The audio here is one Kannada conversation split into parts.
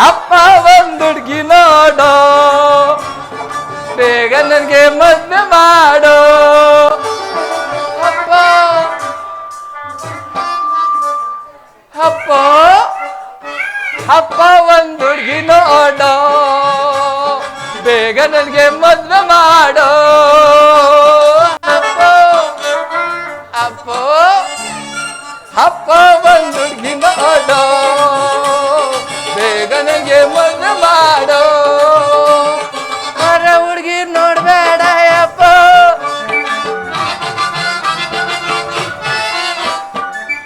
ಅಪ್ಪ ಒಂದು ಹುಡುಗಿ ನೋಡೋ, ಬೇಗ ನನಗೆ ಮದ್ವೆ ಮಾಡೋ. ಅಪ್ಪ ಅಪ್ಪ ಅಪ್ಪ ಒಂದು ಹುಡುಗಿ ನೋಡೋ, ಬೇಗ ನನಗೆ ಮದ್ವೆ ಮಾಡೋ. ಅಪ್ಪ ಅಪ್ಪ ಅಪ್ಪ ಒಂದು ಹುಡುಗಿ ನೋಡೋ, ಬೇಗ ನನಗೆ ಮದ್ವೆ ಮಾಡೋ. ಹೊರ ಹುಡುಗಿ ನೋಡ್ಬೇಡ ಅಪ್ಪ,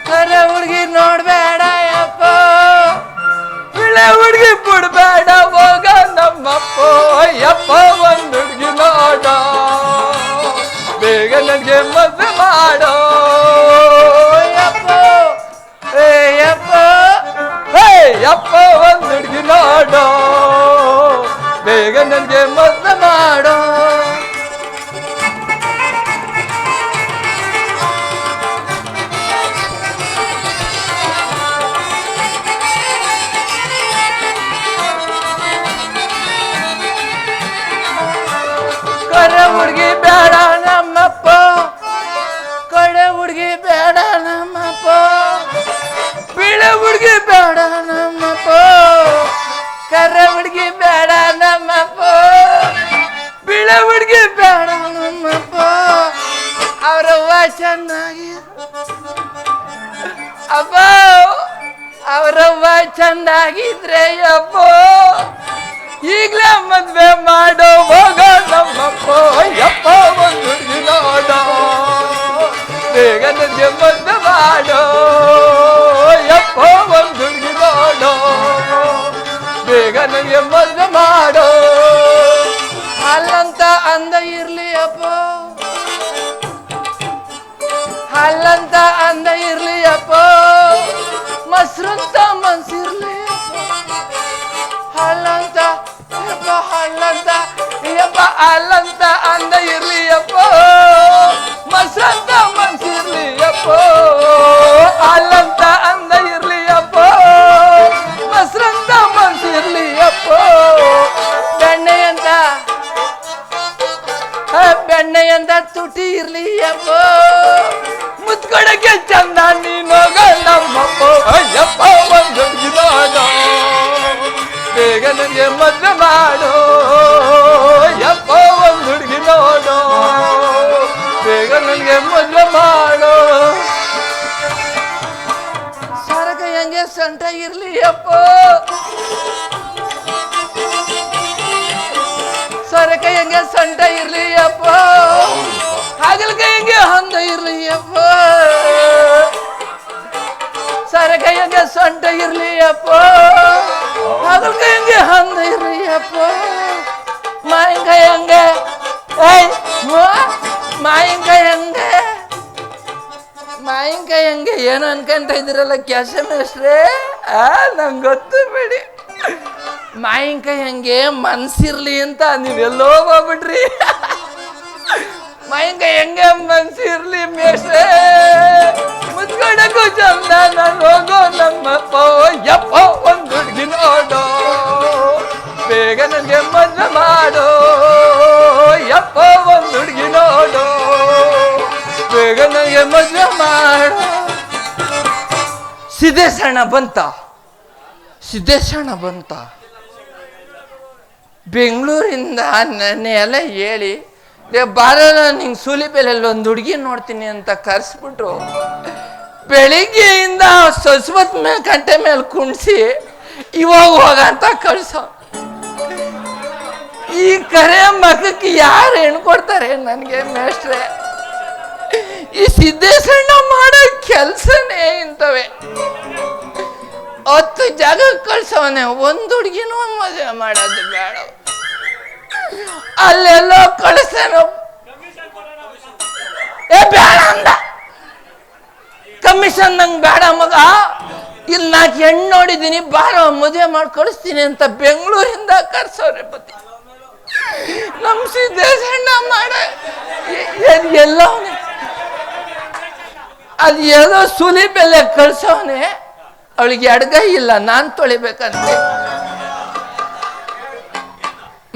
ಹೊರ ಹುಡುಗಿ ನೋಡ್ಬೇಡ ಅಪ್ಪ, ಬಿಳೆ ಹುಡುಗಿ ಬಿಡ್ಬೇಡ ಹೋಗ ನಮ್ಮಪ್ಪ. ಯಪ್ಪ ಒಂದು ಹುಡುಗಿ ನೋಡೋ, ಬೇಗ ನನಗೆ ಮದ್ವೆ ಮಾಡೋ. ಯಪ್ಪ ಏ ಯಪ್ಪ ಹೇ ಯಪ್ಪ ಒಂದು ಹುಡುಗಿ ನೋಡೋ, ಬೇಗ ನನಗೆ ಮದ್ವೆ ಮಾಡೋ. ಕಡೆ ಹುಡುಗಿ ಬೇಡ ನಮ್ಮಪ್ಪ, ಕಡೆ ಹುಡುಗಿ ಬೇಡ ನಮ್ಮಪ್ಪ, ಬಿಳೆ ಹುಡುಗಿ ಬೇಡ ನಮ್ಮಪ್ಪ, ಕರೆ ಹುಡುಗಿ ಬೇಡ ನಮ್ಮಪ್ಪ, ಬಿಳೆ ಹುಡುಗಿ ಬೇಡ ನಮ್ಮಪ್ಪ. ಅವರವ್ವ ಚೆನ್ನಾಗಿ ಅಪ್ಪ, ಅವರವ್ವ ಚೆನ್ನಾಗಿದ್ರೆ ಅಪ್ಪ, ಈಗಲೇ ಮದ್ವೆ ಮಾಡೋ ಹೋಗ ನಮ್ಮಪ್ಪ. ಯಪ್ಪ ಒಂದು ಹುಡುಗಿ ನೋಡೋ, ಬೇಗ ನನಗೆ ಮದ್ವೆ ಮಾಡೋ. ಯಪ್ಪ ಒಂದು ಹುಡುಗಿ ನೋಡೋ, ಬೇಗ ನನಗೆ ಮದ್ವೆ ಮಾಡೋ. ಅಲ್ಲಂತ ಅಂದ ಇರ್ಲಿ ಅಪ್ಪ, ಅಲ್ಲಂತ ಅಂದ ಇರ್ಲಿ ಅಪ್ಪ, ಮೊಸರಂತ ಮನ್ಸಿರ್ಲಿ ಅಲ್ಲಂತ ಯಪ್ಪ, ಅಲ್ಲಂತ ಯಪ್ಪ, ಅಲ್ಲಂತ ಅಂದ ಇರ್ಲಿ ಅಪ್ಪ, ಮೊಸರಂತ ಮನ್ಸಿರ್ಲಿ ಅಪ್ಪ, ಅಲ್ಲಂತ ಅಂದ ಇರ್ಲಿ ಅಪ್ಪ, ಮೊಸರಂತ ಮನ್ಸಿರ್ಲಿ ಅಪ್ಪ. ಬೆಣ್ಣೆಯಂತ ತುಟಿ ಇರ್ಲಿ ಅಪ್ಪ, ಮುತ್ಕೊಡಕ್ಕೆ ಚಂದ ನೀನೋಗ ನಮ್ಮಪ್ಪ. ಯಪ್ಪ ಒಂದು ಹುಡುಗಿ ನೋಡೋ, ಬೇಗ ನನಗೆ ಮದ್ವೆ ಮಾಡೋ. ಯಪ್ಪ ಒಂದು ಹುಡುಗಿ ನೋಡೋ, ಬೇಗ ನನಗೆ ಮದ್ವೆ ಮಾಡೋ. ಸರಕ ಹೆಂಗೆ ಸಂಟ ಇರ್ಲಿ ಅಪ್ಪ, ಸರಕ ಹೆಂಗೆ ಸಂಟ ಇರ್ಲಿ ಅಪ್ಪ, ಹಾಗಲ್ಕಾಯಿ ಹೆಂಗೆ ಹೊಂದ ಇರ್ಲಿ ಅಪ್ಪ, ಸರಕ ಹೆಂಗೆ ಸೊಂಟ ಇರ್ಲಿ ಅಪ್ಪ, ಹಾಗಲ್ಕಾಯಿ ಹೆಂಗೆ ಹೊಂದ ಇರ್ಲಿ ಅಪ್ಪ. ಮಾವಿನಕಾಯಿ ಹಂಗೆ ಮಾವಿನಕಾಯಿ ಹಂಗೆ ಮಾವಿನಕಾಯಿ ಹಂಗೆ ಏನು ಅನ್ಕೊಂತ ಇದ್ದೀರಲ್ಲ ಕೆಲಸ ಮೇಸ್ಟ್ರೆ, ನಂಗೆ ಗೊತ್ತು ಬಿಡಿ. ಮಾವಿನಕಾಯಿ ಹಂಗೆ ಮನ್ಸಿರ್ಲಿ ಅಂತ ನೀವೆಲ್ಲೋ ಹೋಗ್ಬಿಟ್ರಿ. ಮಾವಿನಕಾಯಿ ಹೆಂಗೆ ಮನ್ಸಿರ್ಲಿ ಮೇಸ್ಟ್ರೆ, ಮುತ್ಕೊಡಕ್ಕೂ ಚಂದ ನಾನು ಹೋಗೋ ನಮ್ಮಪ್ಪ. ಯಪ್ಪ ಒಂದು ಹುಡುಗಿ ನೋಡೋ, ಬೇಗ ನನಗೆ ಮದ್ವೆ ಮಾಡೋ. ಯಪ್ಪ ಒಂದು ಹುಡುಗಿ ನೋಡೋ, ಬೇಗ ನನಗೆ ಮದ್ವೆ ಮಾಡೋ. ಸಿದ್ದೇಶಣ್ಣ ಬಂತ, ಸಿದ್ದೇಶಣ್ಣ ಬಂತ ಬೆಂಗಳೂರಿಂದ ನೆನ್ನೆ ಎಲ್ಲ ಹೇಳಿ, ಬಾರಲ್ಲ ನಿಂಗೆ ಸೂಲಿಪೆಲೆಯಲ್ಲಿ ಒಂದು ಹುಡುಗಿ ನೋಡ್ತೀನಿ ಅಂತ ಕರೆಸ್ಬಿಟ್ರು. ಬೆಳಿಗ್ಗೆಯಿಂದ ಸೊಸ್ವತ್ ಮೇಲೆ ಗಂಟೆ ಮೇಲೆ ಕುಣಿಸಿ ಇವಾಗ ಹೋಗ ಅಂತ ಕಳ್ಸೋ. ಈ ಕರೆ ಮಗಕ್ಕೆ ಯಾರು ಹೆಣ್ಣು ಕೊಡ್ತಾರೆ ನನಗೆ ಮೇಷ್ಟ್ರೆ? ಈ ಸಿದ್ದೇಶಣ್ಣ ಮಾಡೋ ಕೆಲಸನೇ ಇಂಥವೆ. 10 ಜಾಗ ಕಳ್ಸವನೆ, ಒಂದು ಹುಡುಗಿನೂ ಮದುವೆ ಮಾಡೋದು ಬೇಡ. ಅಲ್ಲೆಲ್ಲೋ ಕಳಿಸ್ತಾನೋ, ಬೇಡ ಅಂದ. ಕಮಿಷನ್ ನಂಗೆ ಬೇಡ ಮಗ, ಇಲ್ಲಿ 4 ಹೆಣ್ಣು ನೋಡಿದ್ದೀನಿ, ಬಾರೋ ಮದುವೆ ಮಾಡಿ ಕಳಿಸ್ತೀನಿ ಅಂತ ಬೆಂಗಳೂರಿಂದ ಕರ್ಸೋರೆ ಬತ್ತಿ. ನಮ್ಮ ಸಿದ್ದೇಶಣ್ಣ ಮಾಡ ಎಲ್ಲ ಅದು ಏನೋ ಸುಲಿ ಬೆಲೆ ಕಳ್ಸವನೆ. ಅವಳಿಗೆ ಅಡ್ಗ ಇಲ್ಲ, ನಾನು ತೊಳಿಬೇಕಂತೆ.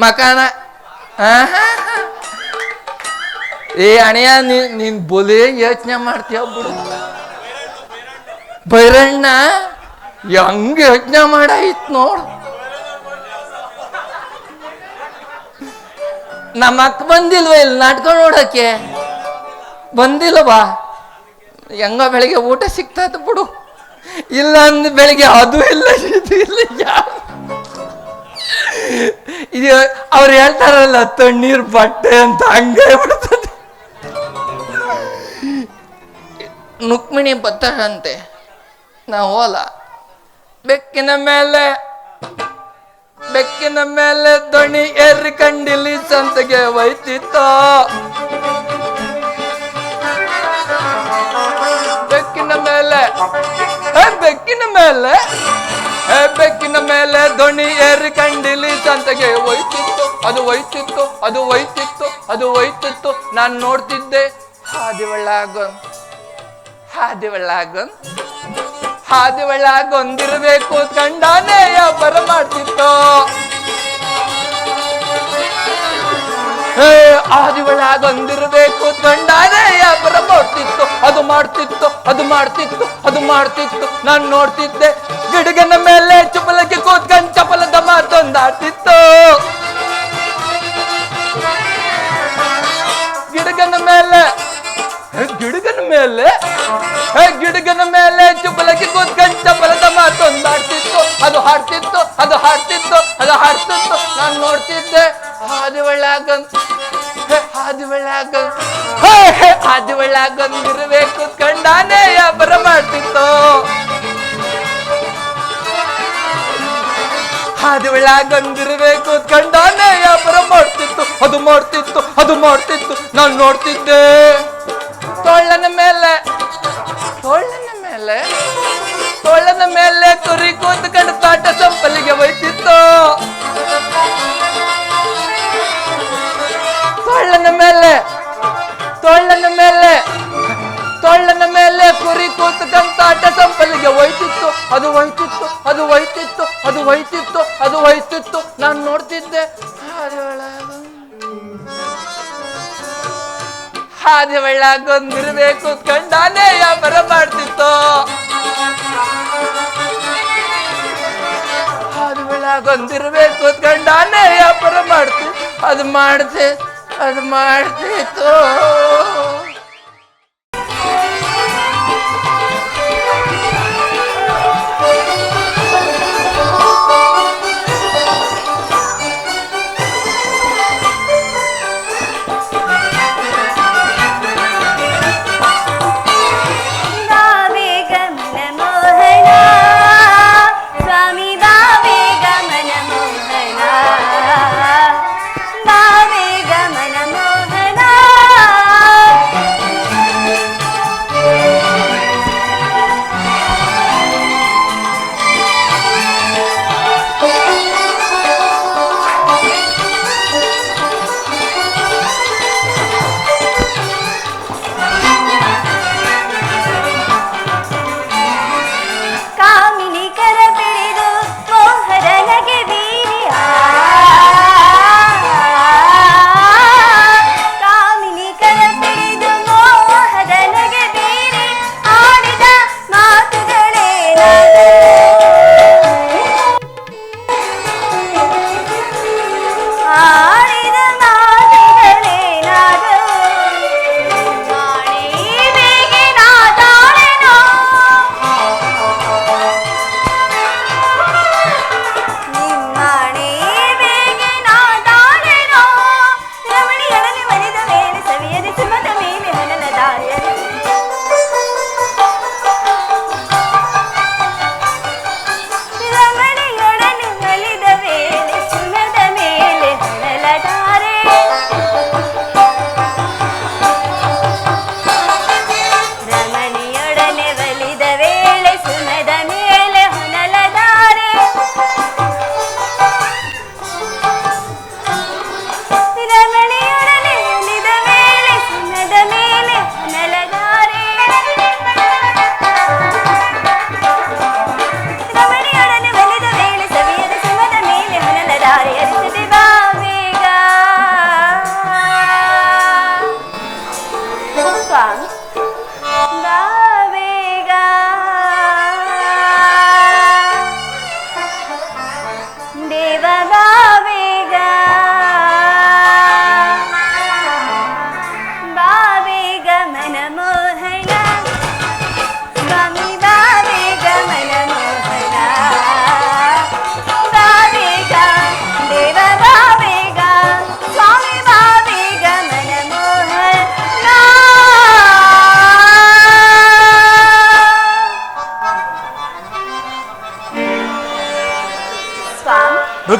ಮಕಾನ ಏ ಅಣೆಯ ನೀನ್ ಬೋಲೆ ಯೋಚನೆ ಮಾಡ್ತೀಯ ಬಿಡು. ಬೈರಣ್ಣ ಹೆಂಗ ಯೋಚನೆ ಮಾಡಾಯ್ತು ನೋಡ್. ನಮ್ಮ ಅಕ್ಕ ಬಂದಿಲ್ವ ಇಲ್ಲಿ ನಾಟಕ ನೋಡಕ್ಕೆ? ಬಂದಿಲ್ವಾ? ಹೆಂಗ ಬೆಳಿಗ್ಗೆ ಊಟ ಸಿಗ್ತದ ಬಿಡು. ಇಲ್ಲ ಅಂದ ಬೆಳಿಗ್ಗೆ ಅದು ಇಲ್ಲ ಇದು ಇಲ್ಲ. ಇದು ಅವ್ರು ಹೇಳ್ತಾರಲ್ಲ ತಣ್ಣೀರ್ ಬಟ್ಟೆ ಅಂತ, ಹಂಗೆ ಬಿಡ್ತದೆ. ರುಕ್ಮಿಣಿ ಬತ್ತಾರಂತೆ, ನಾವು ಹೋಲ ಬೆಕ್ಕಿನ ಮೇಲೆ ದೋಣಿ ಏರಿ ಕಂಡಿಲಿ ಸಂತೆಗೆ ಒಯ್ತಿತ್ತು. ಬೆಕ್ಕಿನ ಮೇಲೆ ದೋಣಿ ಏರಿ ಕಂಡಿಲಿ ಸಂತೆಗೆ ಒಯ್ತಿತ್ತು. ಅದು ಒಯ್ತಿತ್ತು. ನಾನು ನೋಡ್ತಿದ್ದೆ ಹಾದಿ ಒಳ್ಳಾಗೊಂದಿರ್ಬೇಕು ಕಂಡಾನೆ ವ್ಯಾಪಾರ ಮಾಡ್ತಿತ್ತು. ಹಾದಿ ಒಳ್ಳಾಗೊಂದಿರ್ಬೇಕು ಕಂಡಾನೆ ವ್ಯಾಪಾರ ಮಾಡ್ತಿತ್ತು. ನಾನು ನೋಡ್ತಿದ್ದೆ. ಗಿಡಗನ ಮೇಲೆ ಚಪಲಕ್ಕೆ ಕೂತ್ಕೊಂಡು ಚಪಲದ ಮಾತೊಂದಾಡ್ತಿತ್ತು. ಗಿಡಗನ ಮೇಲೆ ಚುಪ್ಪಲಕ್ಕೆ ಕೂತ್ಕೊಂಡು ಚಪಲದ ಮಾತೊಂದಾಡ್ತಿತ್ತು. ಅದು ಹಾಡ್ತಿತ್ತು. ನಾನು ನೋಡ್ತಿದ್ದೆ. ಹಾದಿ ಒಳ್ಳಾಗೊಂದಿರ್ಬೇಕು ಕಂಡಾನೆ ವ್ಯಾಪಾರ ಮಾಡ್ತಿತ್ತು. ಹಾದಿ ಒಳ್ಳಾಗೊಂದಿರ್ಬೇಕು ಕಂಡಾನೆ ವ್ಯಾಪಾರ ಮಾಡ್ತಿತ್ತು. ಅದು ಮಾಡ್ತಿತ್ತು. ನಾನು ನೋಡ್ತಿದ್ದೆ. ತೋಳನ ಮೇಲೆ ಕುರಿ ಕೂತ್ಕೊಂಡು ತಾಟ ಸಂಪಲಿಗೆ ಒಯ್ತಿತ್ತು. ತೋಳನ ಮೇಲೆ ಕುರಿ ಕೂತ್ಕೊಂಡು ತಾಟ ಸಂಪಲಿಗೆ ಒಯ್ತಿತ್ತು. ಅದು ಒಯ್ತಿತ್ತು. ನಾನು ನೋಡ್ತಿದ್ದೆ. ಹಾದಿ ಒಳ್ಳಾಗೊಂದಿರ್ಬೇಕು ಕಂಡಾನೆ ವ್ಯಾಪಾರ ಮಾಡ್ತಿತ್ತು. ಹಾದಿ ಒಳ್ಳಾಗೊಂದಿರ್ಬೇಕು ಕಂಡಾನೆ ವ್ಯಾಪಾರ ಅದು ಮಾಡ್ತಿತ್ತು.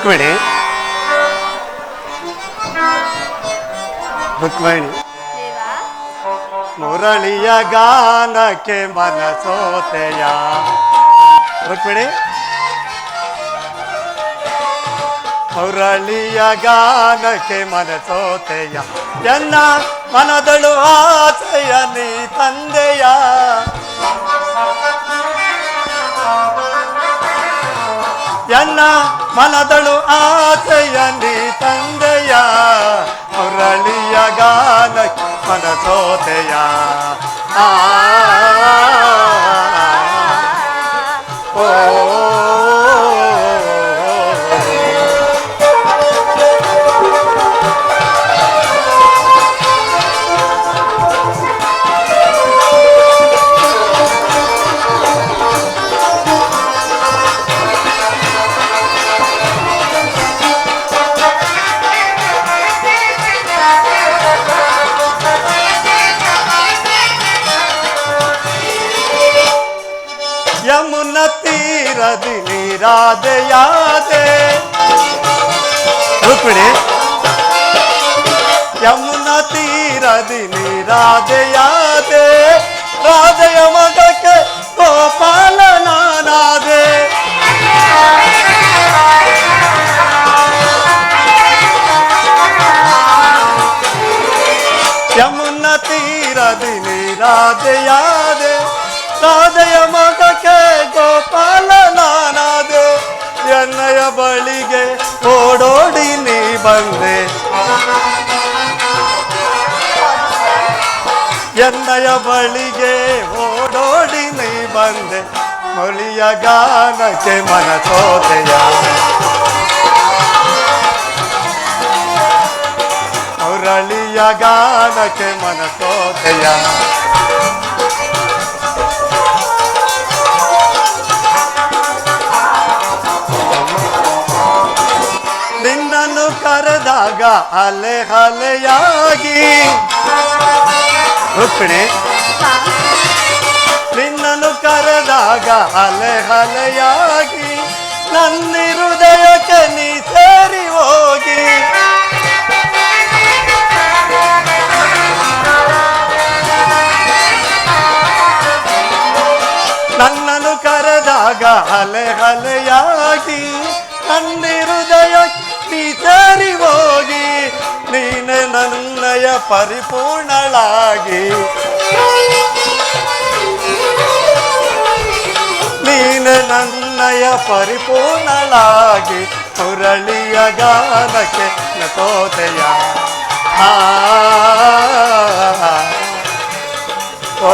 ರುಕ್ಮಿಣಿ ರುಕ್ಮಿಣಿ ಮುರಳಿಯ ಗಾನಕ್ಕೆ ಮನಸೋತೆಯ ರುಕ್ಮಿಣಿ ಮುರಳಿಯ ಗಾನಕ್ಕೆ ಮನಸೋತೆಯ ಎನ್ನ ಮನದಳು ಆಸೆಯ ನೀ ತಂದೆಯ ಎನ್ನ ಮನದಳು ಆಸೆಯ ನೀ ತಂದೆಯ ಮುರಳಿಯ ಗಾನಕ್ಕೆ ಮನಸೋತೆಯ ಓ ಯಮುನ ತೀರದಿ ನೀರಾದೆಯಾದೆ ರುಕ್ಮಿಣಿ ಯಮುನ ತೀರದಿ ನೀರಾದೆಯಾದೆ ರಾಧೆಯ ಮಗಕ್ಕೆ ಗೋಪಾಲ ನಾನಾದೆ ಯಮುನ ತೀರದಿ ನೀರಾದೆಯಾದೆ ರಾಧೆಯ ಮಗಕ್ಕೆ ಗೋಪಾಲ ನಾನಾದೆ ಎನ್ನಯ ಬಳಿಗೆ ಓಡೋಡಿ ನೀ ಬಂದೆ ಎನ್ನಯ ಬಳಿಗೆ ಓಡೋಡಿ ನೀ ಬಂದೆ ಮುಳಿಯ ಗಾನಕ್ಕೆ ಮನಸೋತೆಯ ಮುರಳಿಯ ಗಾನಕ್ಕೆ ಮನಸೋತೆಯ ನಿನ್ನನ್ನು ಕರೆದಾಗ ಅಲೆ ಅಲೆಯಾಗಿ ರುಕ್ಮಿಣಿ ನಿನ್ನನ್ನು ಕರೆದಾಗ ಅಲೆ ಅಲೆಯಾಗಿ ನನ್ನ ಹೃದಯಕ್ಕೆ ನೀ ಸೇರಿ ಹೋಗಿ ನನ್ನನ್ನು ಕರೆದಾಗ ಅಲೆ ಅಲೆಯಾಗಿ ನನ್ನ ಹೃದಯಕ್ಕೆ ನೀ ಸೇರಿ ಹೋಗಿ ನೀನೆ ನನ್ನಯ ಪರಿಪೂರ್ಣಳಾಗಿ ನೀನೆ ನನ್ನಯ ಪರಿಪೂರ್ಣಳಾಗಿ ಮುರಳಿಯ ಗಾನಕ್ಕೆ ನತೋತೆಯ ಓ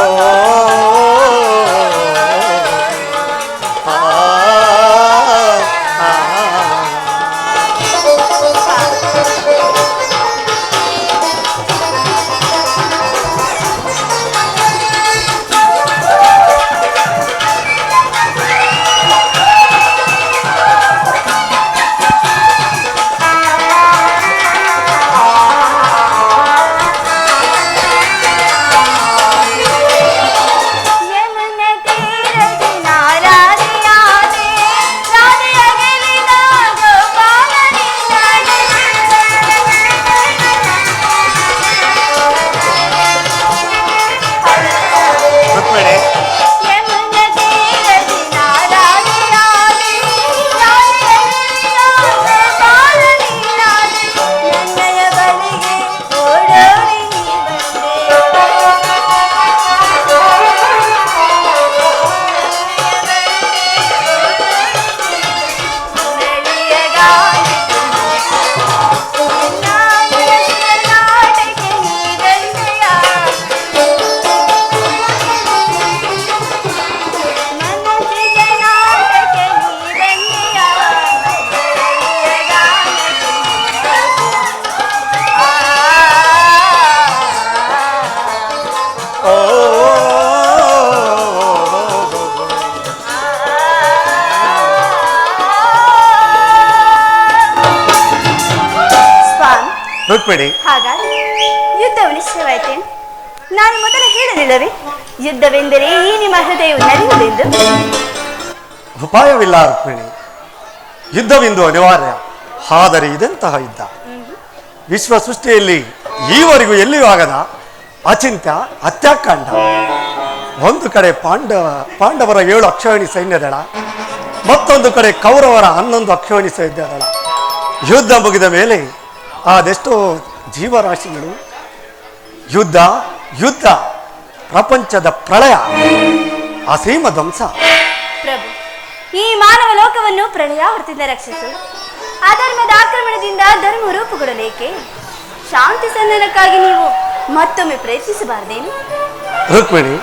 ರುಕ್ಮಿಣಿ, ಹಾಗಾದ್ರೆ ಯುದ್ಧವು ನಿಶ್ಚಯವಾಯಿತೆ. ನಾನು ಮೊದಲು ಹೇಳಲಿಲ್ಲವೇ ಯುದ್ಧವೆಂದರೆ ಈ ನಿಮ್ಮ ಹೃದಯವು ನಲಿಯುವುದೆಂದು? ಉಪಾಯವಿಲ್ಲ ರುಕ್ಮಿಣಿ, ಯುದ್ಧವೆಂದು ಅನಿವಾರ್ಯ. ಆದರೆ ಇದೆಂತಹ ಯುದ್ಧ. ವಿಶ್ವ ಸೃಷ್ಟಿಯಲ್ಲಿ ಈವರೆಗೂ ಎಲ್ಲಿಯೂ ಆಗದ ಅಚಿಂತ್ಯ ಹತ್ಯಾಕಾಂಡ. ಒಂದು ಕಡೆ ಪಾಂಡವರ 7 ಅಕ್ಷೋಹಿಣಿ ಸೈನ್ಯದಳ, ಮತ್ತೊಂದು ಕಡೆ ಕೌರವರ 11 ಅಕ್ಷೋಹಿಣಿ ಸೈನ್ಯದಳ. ಯುದ್ಧ ಮುಗಿದ ಮೇಲೆ ಅದೆಷ್ಟೋ ಜೀವರಾಶಿಗಳು, ಯುದ್ಧ ಯುದ್ಧ, ಪ್ರಪಂಚದ ಪ್ರಳಯ, ಅಸೀಮ ಧ್ವಂಸ. ಪ್ರಭು, ಈ ಮಾನವ ಲೋಕವನ್ನು ಪ್ರಳಯಾವೃತ್ತಿಯಿಂದ ರಕ್ಷಿಸು. ಅಧರ್ಮದ ಆಕ್ರಮಣದಿಂದ ಧರ್ಮ ರೂಪುಗೊಳ್ಳಲೇಕೆ? ಶಾಂತಿ ಸಂಧಾನಕ್ಕಾಗಿ ನೀವು ಮತ್ತೊಮ್ಮೆ ಪ್ರಯತ್ನಿಸಬಾರದೇನು? ರುಕ್ಮಿಣಿ,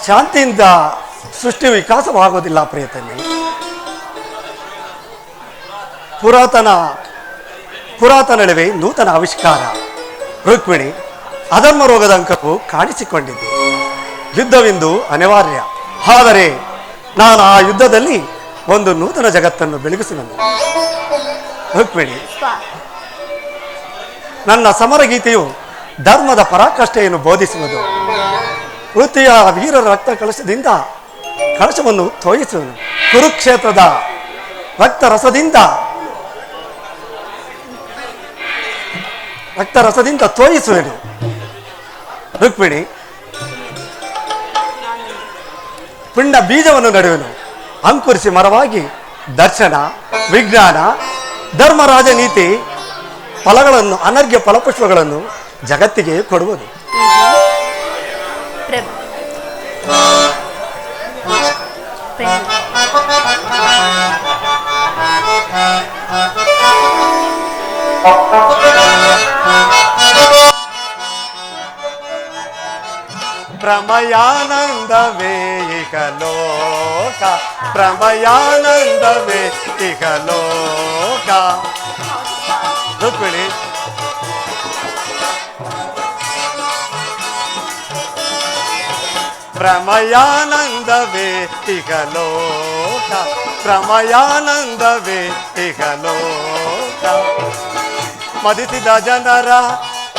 ಶಾಂತಿಯಿಂದ ಸೃಷ್ಟಿ ವಿಕಾಸವಾಗೋದಿಲ್ಲ ಪ್ರಿಯತಮೆ. ಪುರಾತನವೇ ನೂತನ ಆವಿಷ್ಕಾರ. ರುಕ್ಮಿಣಿ, ಅಧರ್ಮ ರೋಗದ ಅಂಕವು ಕಾಣಿಸಿಕೊಂಡಿದೆ. ಯುದ್ಧವೆಂದು ಅನಿವಾರ್ಯ. ಆದರೆ ನಾನು ಆ ಯುದ್ಧದಲ್ಲಿ ಒಂದು ನೂತನ ಜಗತ್ತನ್ನು ಬೆಳಗಿಸುವೆನು. ರುಕ್ಮಿಣಿ, ನನ್ನ ಸಮರಗೀತೆಯು ಧರ್ಮದ ಪರಾಕಾಷ್ಠೆಯನ್ನು ಬೋಧಿಸುವುದು. ವೃತ್ತಿಯ ವೀರರ ರಕ್ತ ಕಳಶವನ್ನು ತೋಯಿಸುವನು. ಕುರುಕ್ಷೇತ್ರದ ರಕ್ತರಸದಿಂದ ತೋಯಿಸುವೆನು. ರುಕ್ಮಿಣಿ, ಪಿಂಡ ಬೀಜವನ್ನು ನಡುವೆನು. ಅಂಕುರಿಸಿ ಮರವಾಗಿ ದರ್ಶನ, ವಿಜ್ಞಾನ, ಧರ್ಮರಾಜ ನೀತಿ ಫಲಗಳನ್ನು, ಅನರ್ಘ್ಯ ಫಲಪುಷ್ಪಗಳನ್ನು ಜಗತ್ತಿಗೆ ಕೊಡುವುದು. ಪ್ರಮಯಾನಂದವೇ ಇಹ ಲೋಕ, ಪ್ರಮಯಾನಂದವೇ ಇಹ ಲೋಕ. ರುಕ್ಮಿಣಿ, ಪ್ರಮಯಾನಂದವೇ ಇಹ ಲೋಕ, ಪ್ರಮಯಾನಂದವೇ ಇಹ ಲೋಕ. ಮದಿಸಿದ ಜನರ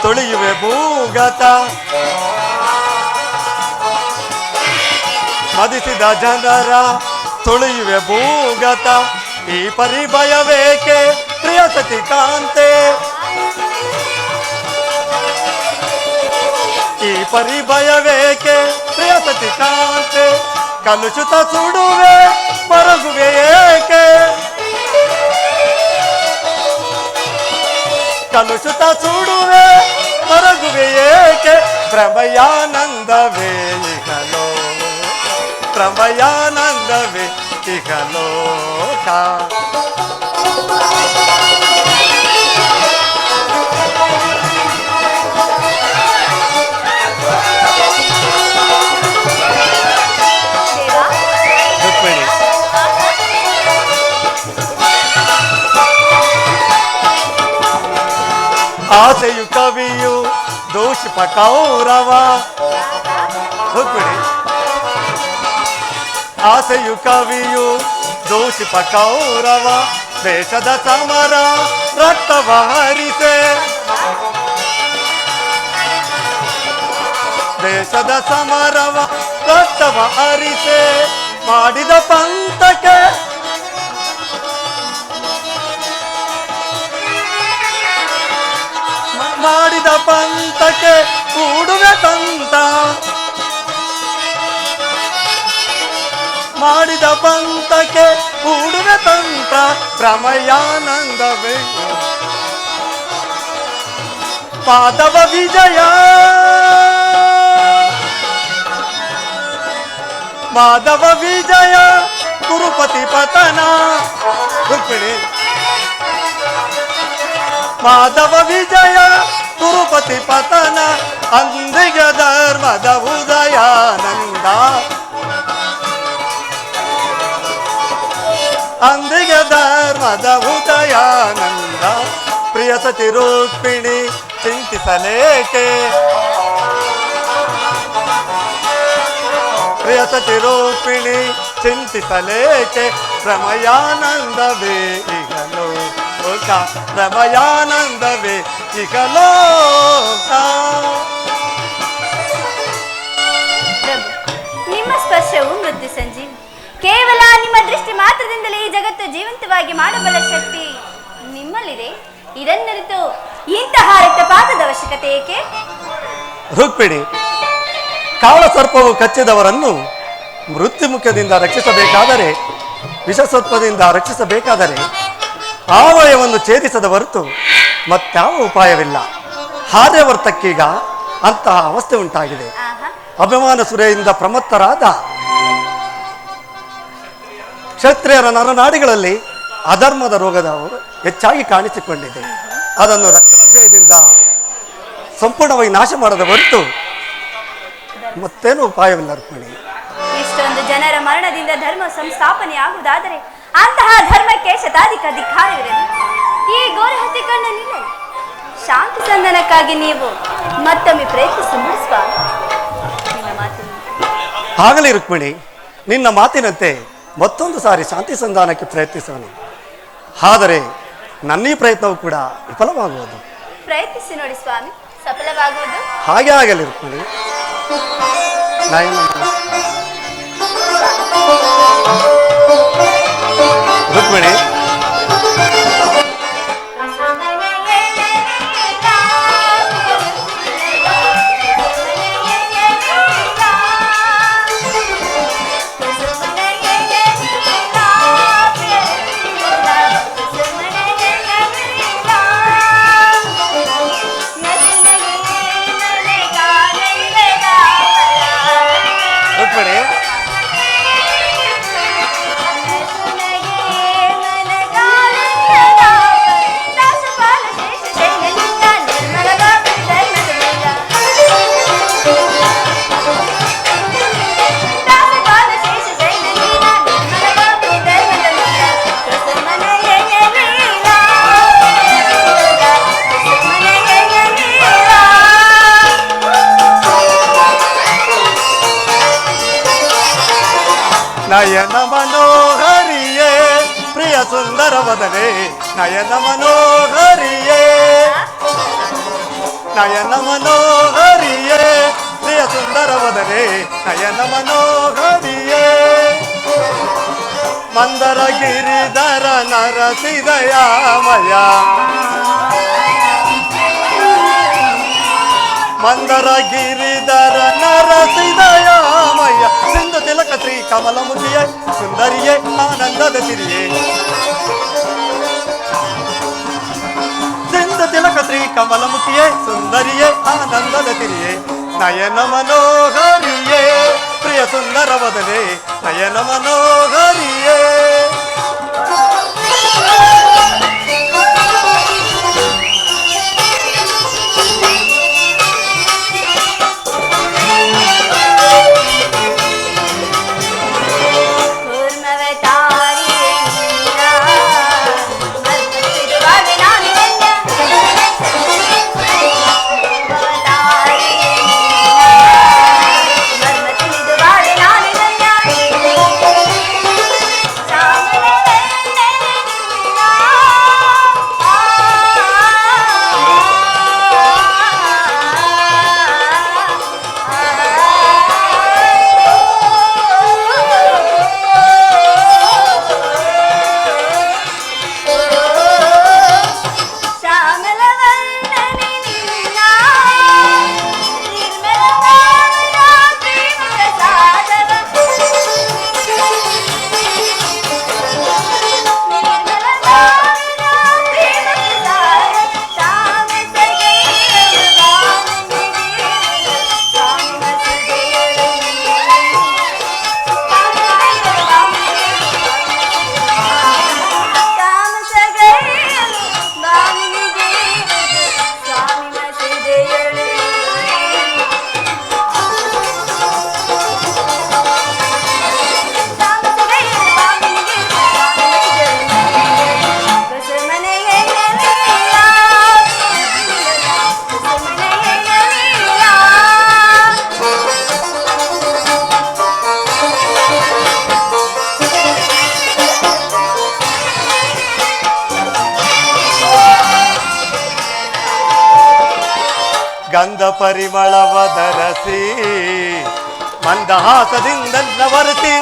ತೊಳೆಯುವೆ ಭೂಗತ, ಮದಿಸಿದ ಜನರ ತೊಳೆಯುವೆ ಭೂಗತ. ಈ ಪರಿಭಯವೇಕೆ ಪ್ರಿಯ ಸತಿ ಕಾಂತೆ, ಈ ಪರಿಭಯವೇಕೆ ಪ್ರಿಯ ಸತಿ ಕಾಂತೆ. ಕಲುಷಿತ ಸುಡುವೆ ಮರಗುವೆ ಏಕೆ, ಕಲುಷಿತ ಸುಡುವೆ ಮರಗುವೆ ಏಕೆ. ಪ್ರಮಯಾನಂದವೇ ಇಹ ಲೋಕ, ಪ್ರಮಯಾನಂದವೇ ಇಹ ಲೋಕ. ಆಸೆಯು ಕವಿಯು ದೋಷಿಪ ಕೌರವ. ರುಕ್ಮಿಣಿ, ಆಸೆಯು ಕವಿಯು ದೋಷಿಪ ಕೌರವ. ದೇಶದ ಸಮರ ರಕ್ತವ ಹರಿಸೆ, ದೇಶದ ಸಮರವ ರಕ್ತವ ಹರಿಸೆ. ಮಾಡಿದ ಪಂಥಕ್ಕೆ ಮಾಡಿದ ಪಂಥಕ್ಕೆ ಕೂಡುವೆ ತಂತ, ಮಾಡಿದ ಪಂಥಕ್ಕೆ ಕೂಡುವೆ ತಂತ್ರ. ಪ್ರಮಯಾನಂದವೇ ಪಾದವ ವಿಜಯ, ಮಾಧವ ವಿಜಯ ಕುರುಪತಿ ಪತನ. ರುಕ್ಮಿಣಿ, ಮಾಧವ ವಿಜಯ ಕುರುಪತಿ ಪತನ. ಅಂದಿಗ ಧರ್ಮದ ಉದಯಾನಂದ, ಅಂದಿಗ ಧರ್ಮದ ಉದಯಾನಂದ. ಪ್ರಿಯ ಸತಿ ರುಕ್ಮಿಣಿ ಚಿಂತಿಸಲೇಕೆ, ಪ್ರಿಯ ಸತಿ ರುಕ್ಮಿಣಿ ಚಿಂತಿಸಲೇಕೆ. ಪ್ರಮಯಾನಂದವೇ ಇಹ ಲೋಕ, ಪ್ರಮಯಾನಂದವೇ ಇಹ ಲೋಕ. ಪ್ರಭು, ನಿಮ್ಮ ಸ್ಪರ್ಶವು ಮೃತ್ಯು ಸಂಜೀವಿ. ಕೇವಲ ನಿಮ್ಮ ದೃಷ್ಟಿ ಮಾತ್ರದಿಂದಲೇ ಈ ಜಗತ್ತು ಜೀವಂತವಾಗಿ ಮಾಡಬಲ್ಲ ಶಕ್ತಿ ನಿಮ್ಮಲ್ಲಿದೆ. ಇದನ್ನರಿತು ಇಂತಹ ರಕ್ತಪಾತದ ಅವಶ್ಯಕತೆ ಏಕೆ? ರುಕ್ಮಿಣಿ, ಕಾಳ ಸರ್ಪವು ಕಚ್ಚಿದವರನ್ನು ಮೃತ್ಯುಮುಖದಿಂದ ರಕ್ಷಿಸಬೇಕಾದರೆ, ವಿಷಸರ್ಪದಿಂದ ರಕ್ಷಿಸಬೇಕಾದರೆ ಆವಯವನ್ನು ಛೇದಿಸದ ಹೊರತು ಮತ್ತಾವ ಉಪಾಯವಿಲ್ಲ. ಆರ್ಯವರ್ತಕ್ಕೀಗ ಅಂತಹ ಅವಸ್ಥೆ ಉಂಟಾಗಿದೆ. ಅಭಿಮಾನ ಸುರೆಯಿಂದ ಪ್ರಮತ್ತರಾದ ಕ್ಷತ್ರಿಯರ ನರನಾಡಿಗಳಲ್ಲಿ ಅಧರ್ಮದ ರೋಗದ ಹೆಚ್ಚಾಗಿ ಕಾಣಿಸಿಕೊಂಡಿದೆ. ಅದನ್ನು ರಕ್ತವಿಷಯದಿಂದ ಸಂಪೂರ್ಣವಾಗಿ ನಾಶ ಮಾಡದ ಹೊರತು ಮತ್ತೇನು ಉಪಾಯವಿಲ್ಲ. ರುಕ್ಮಿಣಿ, ಇಷ್ಟೊಂದು ಜನರ ಮರಣದಿಂದ ಧರ್ಮ ಸಂಸ್ಥಾಪನೆ ಆಗುವುದಾದರೆ ಅಂತಹ ಧರ್ಮಕ್ಕೆ ಶತಾಧಿಕ ಧಿಕ್ಕಾರವಿರಲಿ. ಈ ಘೋರ ಹತ್ಯೆ ಕಂಡು ನಿಲ್ಲಲಿ. ಶಾಂತಿ ಸಂಧಾನಕ್ಕಾಗಿ ನೀವು ಮತ್ತೊಮ್ಮೆ ಪ್ರಯತ್ನಿಸಿ ಮುಗಿಸುವ ನಿಮ್ಮ ಮಾತು. ಆಗಲಿ ರುಕ್ಮಿಣಿ, ನಿನ್ನ ಮಾತಿನಂತೆ ಮತ್ತೊಂದು ಸಾರಿ ಶಾಂತಿ ಸಂಧಾನಕ್ಕೆ ಪ್ರಯತ್ನಿಸೋಣ. ಆದರೆ ನನ್ನೀ ಪ್ರಯತ್ನವು ಕೂಡ ವಿಫಲವಾಗುವುದು. ಪ್ರಯತ್ನಿಸಿ ನೋಡಿ ಸ್ವಾಮಿ, ಸಫಲವಾಗುವುದು. ಹಾಗೆ ಆಗಲಿ ರುಕ್ಮಿಣಿ. ರುಕ್ಮಿಣಿ, ನಯನ ಮನೋಹರಿಯೇ ಪ್ರಿಯ ಸುಂದರ ವದನೆ, ನಯನ ಮನೋಹರಿಯೇ, ನಯನ ಮನೋಹರಿಯೇ ಪ್ರಿಯ ಸುಂದರ ವದನೆ, ನಯನ ಮನೋಹರಿಯೇ, ಮಂದರ ಗಿರಿಧರ ನರಸಿದಯಾಮಯ, ಮಂದರ ಗಿರಿಧರ ನರಸಿದಯಾಮಯ, ಸಿಂಧು ತಿಲಕ ಶ್ರೀ ಕಮಲಮುಖಿಯೇ ಸುಂದರಿಯೇ ಆನಂದದ ಸಿರಿಯೇ, ಸಿಂಧು ತಿಲಕ ಶ್ರೀ ಕಮಲಮುಖಿಯೇ ಸುಂದರಿಯೇ ಆನಂದದ ಸಿರಿಯೇ, ನಯನ ಮನೋಹರಿಯೇ ಪ್ರಿಯ ಸುಂದರ ವದನೆ, ನಯನ ಮನೋಹರಿಯೇ. ಗಂಧ ಪರಿಮಳವದರಸಿ ಮಂದಹಾಸದಿಂದ ವರಸಿ,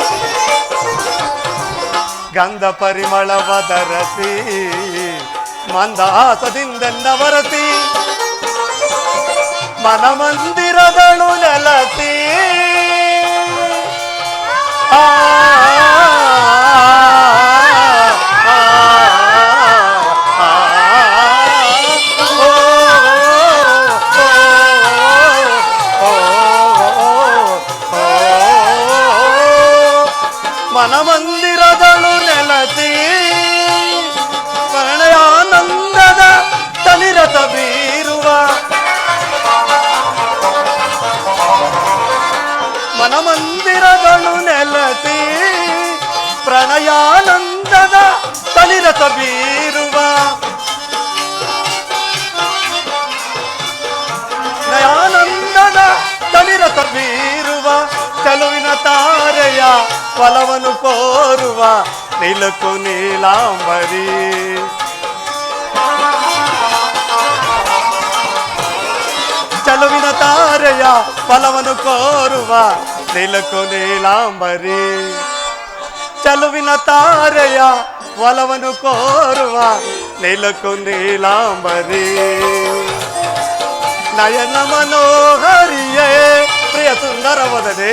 ಗಂಧ ಪರಿಮಳವದರಸಿ ಮಂದಹಾಸದಿಂದೆನ್ನವರಸಿ ಮನಮಂದಿರದಳು ನೆಲಸಿ ಮನಮಂದಿರದಳು ನೆಲಸಿ ಪ್ರಣಯಾನಂದದ ತನಿರತ ಬೀರುವ ಮನಮಂದಿರದಳು ನೆಲಸಿ ಪ್ರಣಯಾನಂದದ ತನಿರತ ಬೀರುವ ನಯಾನಂದದ ತನಿರತ ಬೀರುವ ಚಲುವಿನ ತಾರೆಯ ಫಲವನ್ನು ಕೋರುವ ನಿಲುಕು ನೀಲಾಂಬರಿ ಚಲುವಿನ ತಾರೆಯ ಫಲವನ್ನು ಕೋರುವ ನಿಲುಕು ನೀಲಾಂಬರಿ ಚಲುವಿನ ತಾರೆಯ ಫಲವನ್ನು ಕೋರುವ ನಿಲುಕು ನೀಲಾಂಬರಿ ನಯನ ಮನೋಹರಿಯೇ ಪ್ರಿಯ ಸುಂದರವದನೆ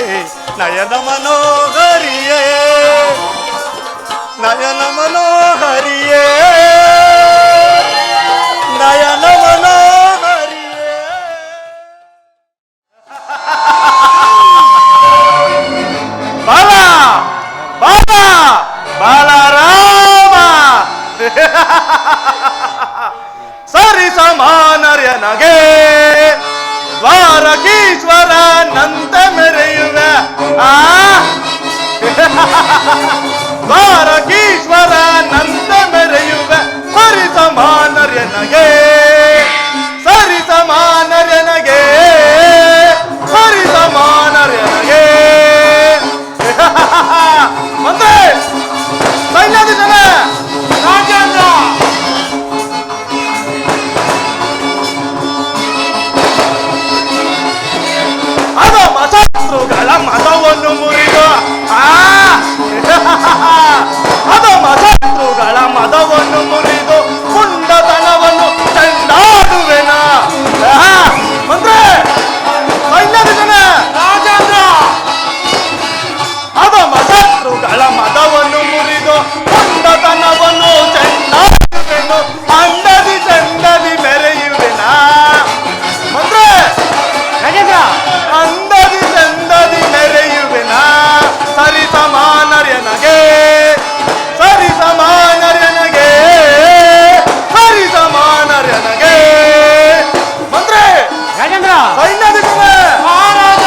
ನಯನ ಮನೋಹರಿಯೇ ನಯನ ಮನೋಹರಿಯೇ ನಯನ ಮನೋಹರಿಯೇ ಬಾಲ ಬಾಲ ಬಾಲರಾಮ ಸರಿ ಸಮಾನರ್ಯ ನಗೆ ದ್ವಾರಕೀಶ್ವರ ನಂತ ಮೆರೆಯುವೆ ದ್ವಾರಕೀಶ್ವರ ನಂತ ಮೆರೆಯುವೆ ಸರಿ ಸಮಾನರ್ಯ ನಗೆ ಸರಿ ಸಮಾನರ್ಯ ನಗೆ ಸರಿ ಸಮಾನರ್ಯ ನಗೆ ಮತ್ತೆ ಸೈನ್ಯಾಧೀಶನ ರಾಜೇಂದ್ರ ಶತ್ರುಗಳ ಮತವನ್ನು ಮುರಿದು ಶತ್ರುಗಳ ಮತವನ್ನು ಮುರಿದು ಪುಂಡತನವನ್ನು ಚೆಂಡಾಡುವೆನ ಮಂತ್ರಿ ಸೈನ್ಯಾಧೀಶನ ರಾಜೇಂದ್ರ ಶತ್ರುಗಳ ಮತವನ್ನು ಮುರಿದು ಪುಂಡತನವನ್ನು ಚೆಂಡಾಡುವೆನು ಅಂದದಿ ಚಂದದಿ ಮೆರೆಯುವೆನ ಮಂತ್ರಿ ರಾಜೇಂದ್ರ ಅಂದದಿ ಚಂದದಿ ಮೆರೆಯುವೆನ ಸರಿ ಸಮಾನರ್ಯ ನಗೆ ಸರಿ ಸಮಾನರ್ಯ ನಗೆ ಸರಿ ಸಮಾನರ್ಯ ನಗೆ ಮಂತ್ರಿ ರಾಜೇಂದ್ರ ಸೈನ್ಯಾಧೀಶನ ಮಹಾರಾಜ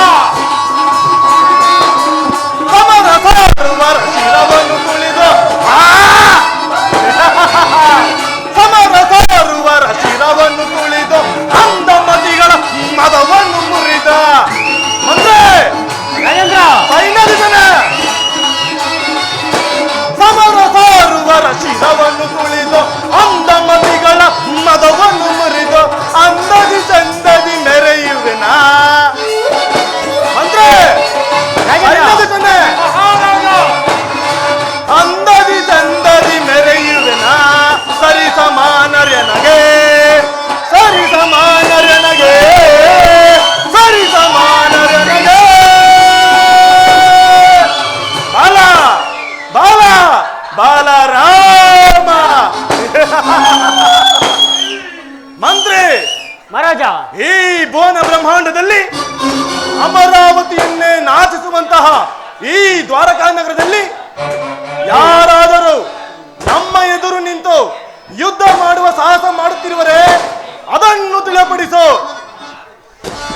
ಸಮರ ಸಾರುವರ ಶಿರವನ್ನು ತುಳಿದು ಸಮರ ಸಾರುವರ ಶಿರವನ್ನು ತುಳಿದು ಅಂದಮತಿಗಳ ಮದವನ್ನು ಮುರಿದ ಮಂತ್ರಿ ರಾಜೇಂದ್ರ ಸೈನ್ಯಾಧೀಶನ ಸಮರ ಸಾರುವರ ಶಿರವನ್ನು ತುಳಿದು ಅಂದಮತಿಗಳ ಮದವನ್ನು ಮುರಿದು ಅಂದದಿ ಚಂದದಿ ಮೆರೆಯುವೆನ ಮಂತ್ರಿ ಸೈನ್ಯಾಧೀಶನ ಅಂದದಿ ಚಂದದಿ ಮೆರೆಯುವೆನ ಸರಿ ಸಮಾನರ್ಯ ನಗೆ ಸರಿ ಸಮಾನರ್ಯ ನಗೆ ಸರಿ ಸಮಾನರ್ಯ ನಗೆ ಬಾಲ ಬಾಲ ಬಾಲರಾಮ ಮಂತ್ರಿ ಮಹಾರಾಜ ಈ ಭುವನ ಬ್ರಹ್ಮಾಂಡದಲ್ಲಿ ಅಮರಾವತಿಯನ್ನೇ ನಾಚಿಸುವಂತಹ ಈ ದ್ವಾರಕಾ ನಗರದಲ್ಲಿ ಯಾರಾದರೂ ನಮ್ಮ ಎದುರು ನಿಂತು ಯುದ್ಧ ಮಾಡುವ ಸಾಹಸ ಮಾಡುತ್ತಿರುವರೇ ಅದನ್ನು ತಿಳಿಯಪಡಿಸು.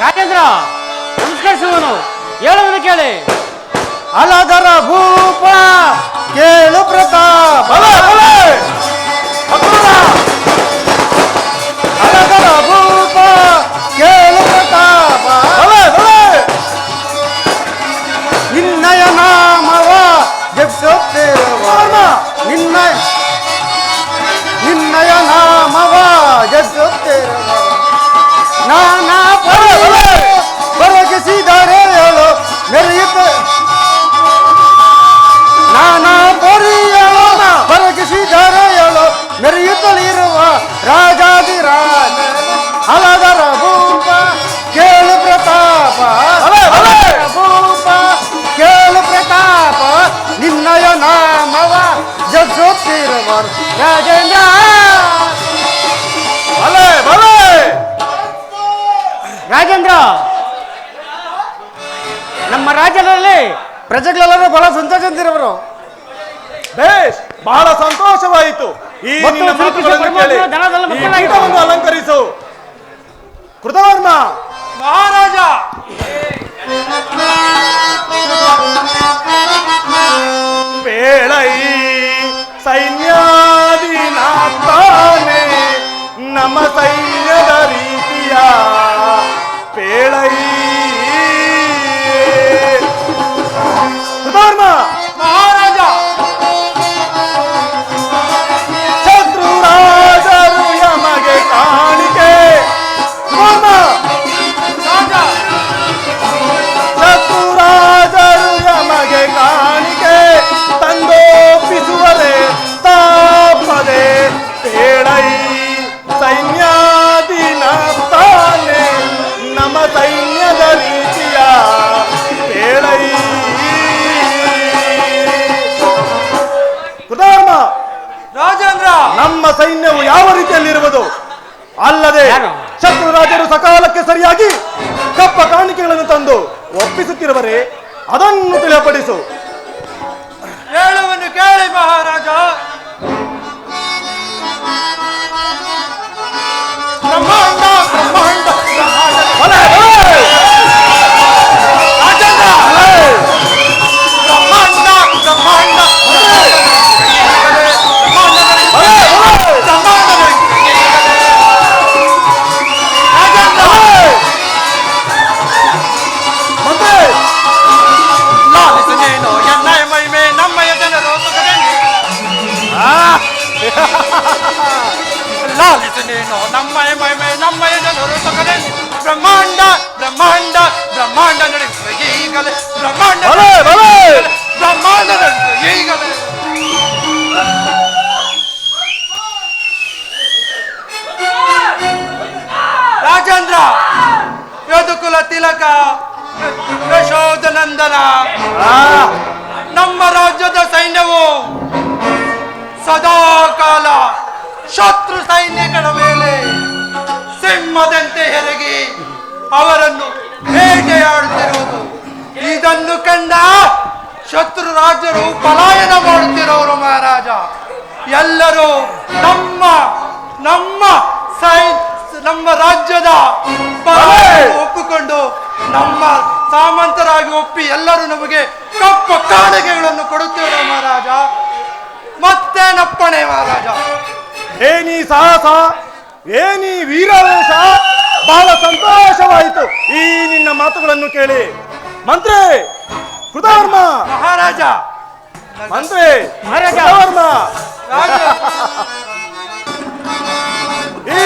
ರಾಜೇಂದ್ರ ಸಂಸ್ಕರಿಸುವನು ಹೇಳುವುದು ಕೇಳಿ. ಅಲಗರ ಭೂಪ ಕೇಳು ಪ್ರತಾಪ ಅಲಗರ ಭೂಪ ಕೇಳು ಪ್ರತಾಪ ನಿನ್ನಯ ನಾಮವ ಜಪಿಸುತ್ತಿರುವ ನಿನ್ನಯ ನಾಮವ ಜಪಿಸುತ್ತಿರುವ ನಾನಾ ಪರಗಿಸಿದರೆ ಹೇಳು ಮೆರೆಯುತ್ತ ನಾನಾ ಪೊರಿಯಳು ನಿನ್ನಯ ನಾಮವ ಜಪಿಸುತ್ತಿರುವರು ರಾಜೇಂದ್ರ ಬಲೆ ಬಲೆ ರಾಜೇಂದ್ರ, ನಮ್ಮ ರಾಜ್ಯದಲ್ಲಿ ಪ್ರಜೆಗಳೆಲ್ಲರೂ ಬಹಳ ಸಂತೋಷದಿರುವರು. ಬೇಷ್, ಬಹಳ ಸಂತೋಷವಾಯಿತು. ಈ ಮತ್ತು ನಿನ್ನ ಮಾತುಗಳನ್ನು ಕೇಳಿ ದನದಲ್ಲಿ ಈ ಮಕ್ಕಳಾಗಿ ಪೀಠವನ್ನು ಅಲಂಕರಿಸು. ಕೃತವರ್ಮ ಮಹಾರಾಜ, ಬೇಳೈ ಸೈನ್ಯಾದಿನಾಥಾನೆ ನಮ್ಮ ಸೈನ್ಯದ ರೀತಿಯ ಬೇಳೈ ಕೃತವರ್ಮ ಮಹಾರಾಜ, ಶತ್ರುರಾಜರು ಯಮಗೆ ಕಾಣಿಕೆ ಕೃತವರ್ಮ ರಾಜ, ಶತ್ರುರಾಜರು ಯಮಗೆ ಕಾಣಿಕೆ ತಂದೋಪಿಸುವರೆ ತಾಪದೆ ಬೇಳೈ ಸೈನ್ಯಾದಿನ ತಾನೆ ನಮ್ಮ ಸೈನ್ಯದ ರೀತಿಯ ಬೇಳೈ ಕೃತವರ್ಮ ರಾಜೇಂದ್ರ, ನಮ್ಮ ಸೈನ್ಯವು ಯಾವ ರೀತಿಯಲ್ಲಿರುವುದು ಅಲ್ಲದೆ ಯಾರು? ಶತ್ರುರಾಜರು ಸಕಾಲಕ್ಕೆ ಸರಿಯಾಗಿ ಕಪ್ಪ ಕಾಣಿಕೆಗಳನ್ನು ತಂದು ಒಪ್ಪಿಸುತ್ತಿರುವರೆ ಅದನ್ನು ತಿಳಿಯಪಡಿಸು. ಹೇಳುವನ್ನು ಕೇಳಿ ಮಹಾರಾಜ. ಬ್ರಹ್ಮಾಂಡ ಬ್ರಹ್ಮಾಂಡ ಬ್ರಹ್ಮಾಂಡ ಬಲೆ, ಬಲೆ! ರಾಜೇಂದ್ರ, ಬಲೆ! ಬ್ರಹ್ಮಾಂಡ ಬ್ರಹ್ಮಾಂಡ ಬಲೆ, ಬಲೆ! ಮಂತ್ರಿ, ಲಾಲಿಸನೇನೋ ಎನ್ನಯ ಮಹಿಮೆ ನಮ್ಮಯ ಜನರು ಸುಖದಲ್ಲಿ. ಲಾಲಿಸನೇನೋ ನಮ್ಮಯ ಮಹಿಮೆ ನಮ್ಮಯ ಜನರು ಸುಖದಲ್ಲಿ. ಬ್ರಹ್ಮಾಂಡ ಬ್ರಹ್ಮಾಂಡ ಬ್ರಹ್ಮಾಂಡ ನಡೆಸುವ ಈಗಲೇ. ಬ್ರಹ್ಮಾಂಡ ಬಲೆ, ಬಲೆ! ಬ್ರಹ್ಮಾಂಡ ನಡೆಸುವ ಈಗಲೇ. ರಾಜೇಂದ್ರ, ಯದುಕುಲ ತಿಲಕ ಯಶೋಧನಂದನ, ನಮ್ಮ ರಾಜ್ಯದ ಸೈನ್ಯವು ಸದಾ ಕಾಲ ಶತ್ರು ಸೈನ್ಯಗಳ ಮೇಲೆ ಸಿಂಹದಂತೆ ಹೆರಗಿ ಅವರನ್ನು ಬೇಟೆಯಾಡುತ್ತಿರುವುದು. ಇದನ್ನು ಕಂಡ ಶತ್ರು ರಾಜ್ಯರು ಪಲಾಯನ ಮಾಡುತ್ತಿರೋರು ಮಹಾರಾಜ. ಎಲ್ಲರೂ ನಮ್ಮ ನಮ್ಮ ನಮ್ಮ ರಾಜ್ಯದ ಬಲವನ್ನು ಒಪ್ಪಿಕೊಂಡು ನಮ್ಮ ಸಾಮಂತರಾಗಿ ಒಪ್ಪಿ ಎಲ್ಲರೂ ನಮಗೆ ಕಪ್ಪ ಕಾಣಿಕೆಗಳನ್ನು ಕೊಡುತ್ತೇವೆ ಮಹಾರಾಜ. ಮತ್ತೇನಪ್ಪಣೆ ಮಹಾರಾಜ? ಏನಿ ಸಾಹಸ, ಏನಿ ವೀರಾವೇಶ, ಬಹಳ ಸಂತೋಷವಾಯಿತು ಈ ನಿನ್ನ ಮಾತುಗಳನ್ನು ಕೇಳಿ. ಮಂತ್ರಿ ಕೃತವರ್ಮ, ಮಹಾರಾಜ, ಮಂತ್ರಿ ಮಹಾರಾಜ. ಕೃತವರ್ಮ, ರಾಜ, ಈ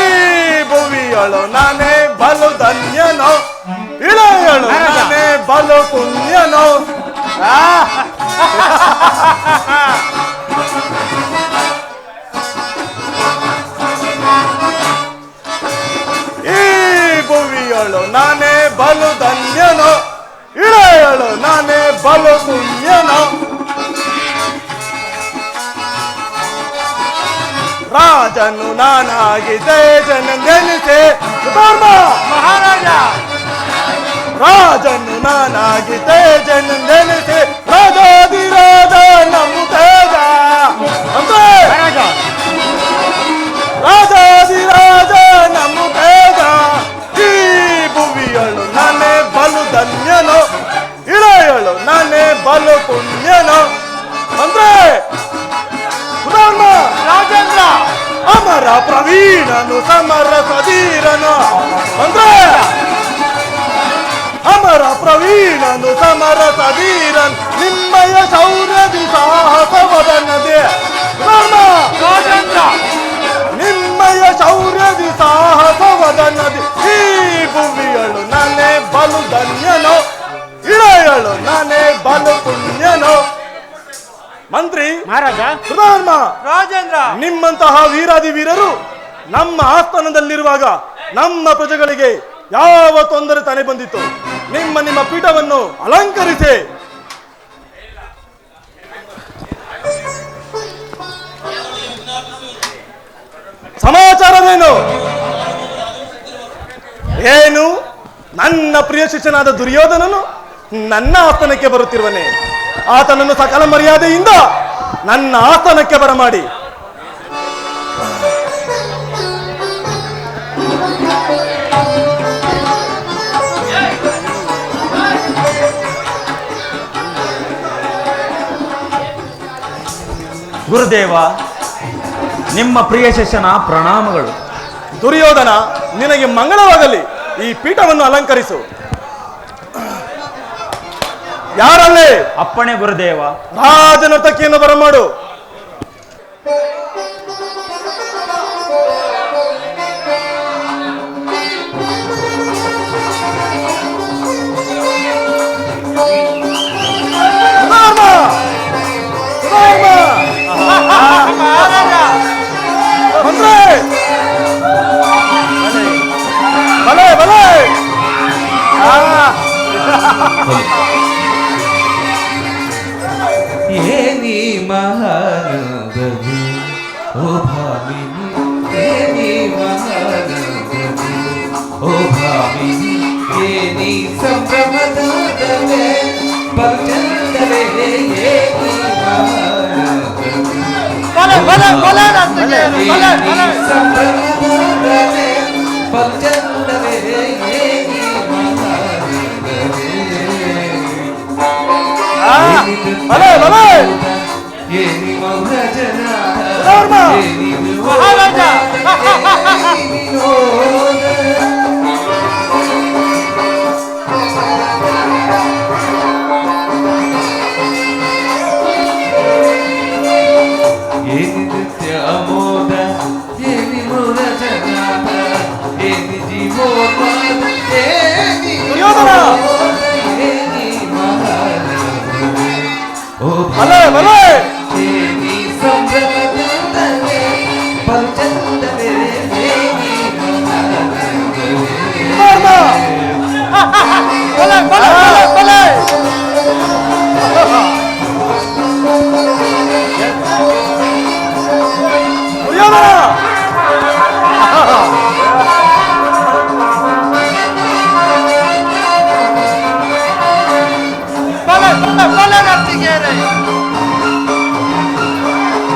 ಭುವಿಯಳು ನಾನೇ ಬಲು ಧನ್ಯನೋ, ಇಳೆಯಳು ಮಹಾರಾಜ. ನಾನೇ ಬಲು ಪುಣ್ಯನೋ. ಈ ಭುವಿಯಳು ನಾನೇ ಬಲು ಧನ್ಯನೋ, ಇಳೆಯಳು ನಾನೇ ಬಲು ಪುಣ್ಯನೋ. ರಾಜನು ನಾನಾಗಿದೆ ಜನನೆನಿಸೆ ಕೃತವರ್ಮ, ಮಹಾರಾಜ, ರಾಜನು ನಾನಾಗಿದೆ ಜನನೆನಿಸೆ ರಾಜಾದಿರಾಜ ನಮ್ಮ ತೇಜ. ಅಂದ್ರೆ ಮಹಾರಾಜ, ರಾಜಾದಿರಾಜ ನಮ್ಮ ತೇಜ. ಈ ಭುವಿಯಳು ನಾನೇ ಬಲು ಧನ್ಯನೋ, ಇಳೆಯಳು ನಾನೇ ಬಲು ಪುಣ್ಯನೋ. ಅಂದ್ರೆ ಕೃತವರ್ಮ, ರಾಜೇಂದ್ರ, ಅಮರ ಪ್ರವೀಣನು ಸಮರ ಸಧೀರನು. ಅಂದ್ರೆ ಅಮರ ಪ್ರವೀಣನು ಸಮರ ಸಧೀರನ್ ನಿಮ್ಮಯ ಶೌರ್ಯದಿ ಸಾಹಸವದನದೆ. ರಾಜೇಂದ್ರ, ನಿಮ್ಮಯ ಶೌರ್ಯದಿ ಸಾಹಸವದನದಿ. ಈ ಭೂಮಿಯಳು ನಾನೇ ಬಲು ಧನ್ಯನೋ, ಇಳೆಯಳು ನಾನೇ ಬಲು ಪುಣ್ಯನೋ. ಮಂತ್ರಿ ಮಹಾರಾಜ, ಕೃತವರ್ಮ, ರಾಜೇಂದ್ರ, ನಿಮ್ಮಂತಹ ವೀರಾದಿ ವೀರರು ನಮ್ಮ ಆಸ್ಥಾನದಲ್ಲಿರುವಾಗ ನಮ್ಮ ಪ್ರಜೆಗಳಿಗೆ ಯಾವ ತೊಂದರೆ ತಾನೇ ಬಂದಿತ್ತು? ನಿಮ್ಮ ನಿಮ್ಮ ಪೀಠವನ್ನು ಅಲಂಕರಿಸಿ. ನನ್ನ ಪ್ರಿಯ ಶಿಷ್ಯನಾದ ದುರ್ಯೋಧನನು ನನ್ನ ಆಸ್ಥಾನಕ್ಕೆ ಬರುತ್ತಿರುವನೆ. ಆತನನ್ನು ಸಕಲ ಮರ್ಯಾದೆಯಿಂದ ನನ್ನ ಆಸ್ಥಾನಕ್ಕೆ ಬರಮಾಡಿ ಗುರುದೇವ, ನಿಮ್ಮ ಪ್ರಿಯ ಶಿಷ್ಯನ ಪ್ರಣಾಮಗಳು. ದುರ್ಯೋಧನ, ನಿನಗೆ ಮಂಗಳವಾಗಲಿ. ಈ ಪೀಠವನ್ನು ಅಲಂಕರಿಸು. ಯಾರಲ್ಲೇ? ಅಪ್ಪಣೆ ಗುರುದೇವ. ರಾಜನರ್ತಕಿಯನ್ನು ಬರಮಾಡು. ಬಲೆ ಬಲೆ ಏನಿ ಮಹಾನಂದವಿ ಓ ಭಾಮಿನಿ, ಏನಿ ಮಹಾನಂದವಿ ಓ ಭಾಮಿನಿ, ಏನಿ ಸಂಭ್ರಮದಾದವೇ ಭಕ್ತಂದವೇ, ಏನಿ ಮಹಾನಂದವಿ ಸಂಭ್ರಮದಾದವೇ ಭಕ್ತಂದವೇ, ಏನಿ ಬಲೆ ಬಲೆ ಏನಿ ಮೌನಜನ ಏನಿ ಮಹಾರಾಜ ಏನಿ ನೃತ್ಯ ಅಮೋದ ಏನಿ ಮೌನಜನ ಏನಿ ಜೀವೋನ್ಮಾದ ಏನಿ ಏನಿ ಮಹಾನಂದವೇ ಓ ಬಲೆ ಬಲೆ ಏನಿ ಸಂಭ್ರಮದಂದವೇ ಭಕ್ತಂದವೇ, ಏನಿ ಮಹಾನಂದವೇ ಬಲೆ ಬಲೆ ಬಲೆ ದುರ್ಯೋಧನ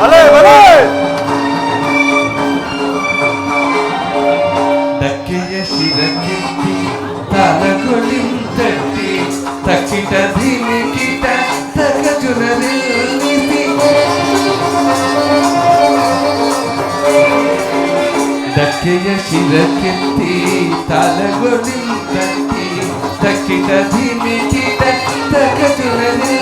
ಬಲೆ ಬಲೆ ದಕ್ಕೆಯ ಶಿರಕ್ಕೆತ್ತಿ ತಾಲಗೊಳಿಂತಟ್ಟಿ ತಕ್ಕಿಟ ಧಿಮಿಕಿಟ ತಗಜುರನಿಸಿ ದಕ್ಕೆಯ ಶಿರಕ್ಕೆತ್ತಿ ತಾಲಗೊಳಿಂತಟ್ಟಿ ತಕ್ಕಿಟ ಧಿಮಿಕಿಟ ತಗಜುರನಿಸಿ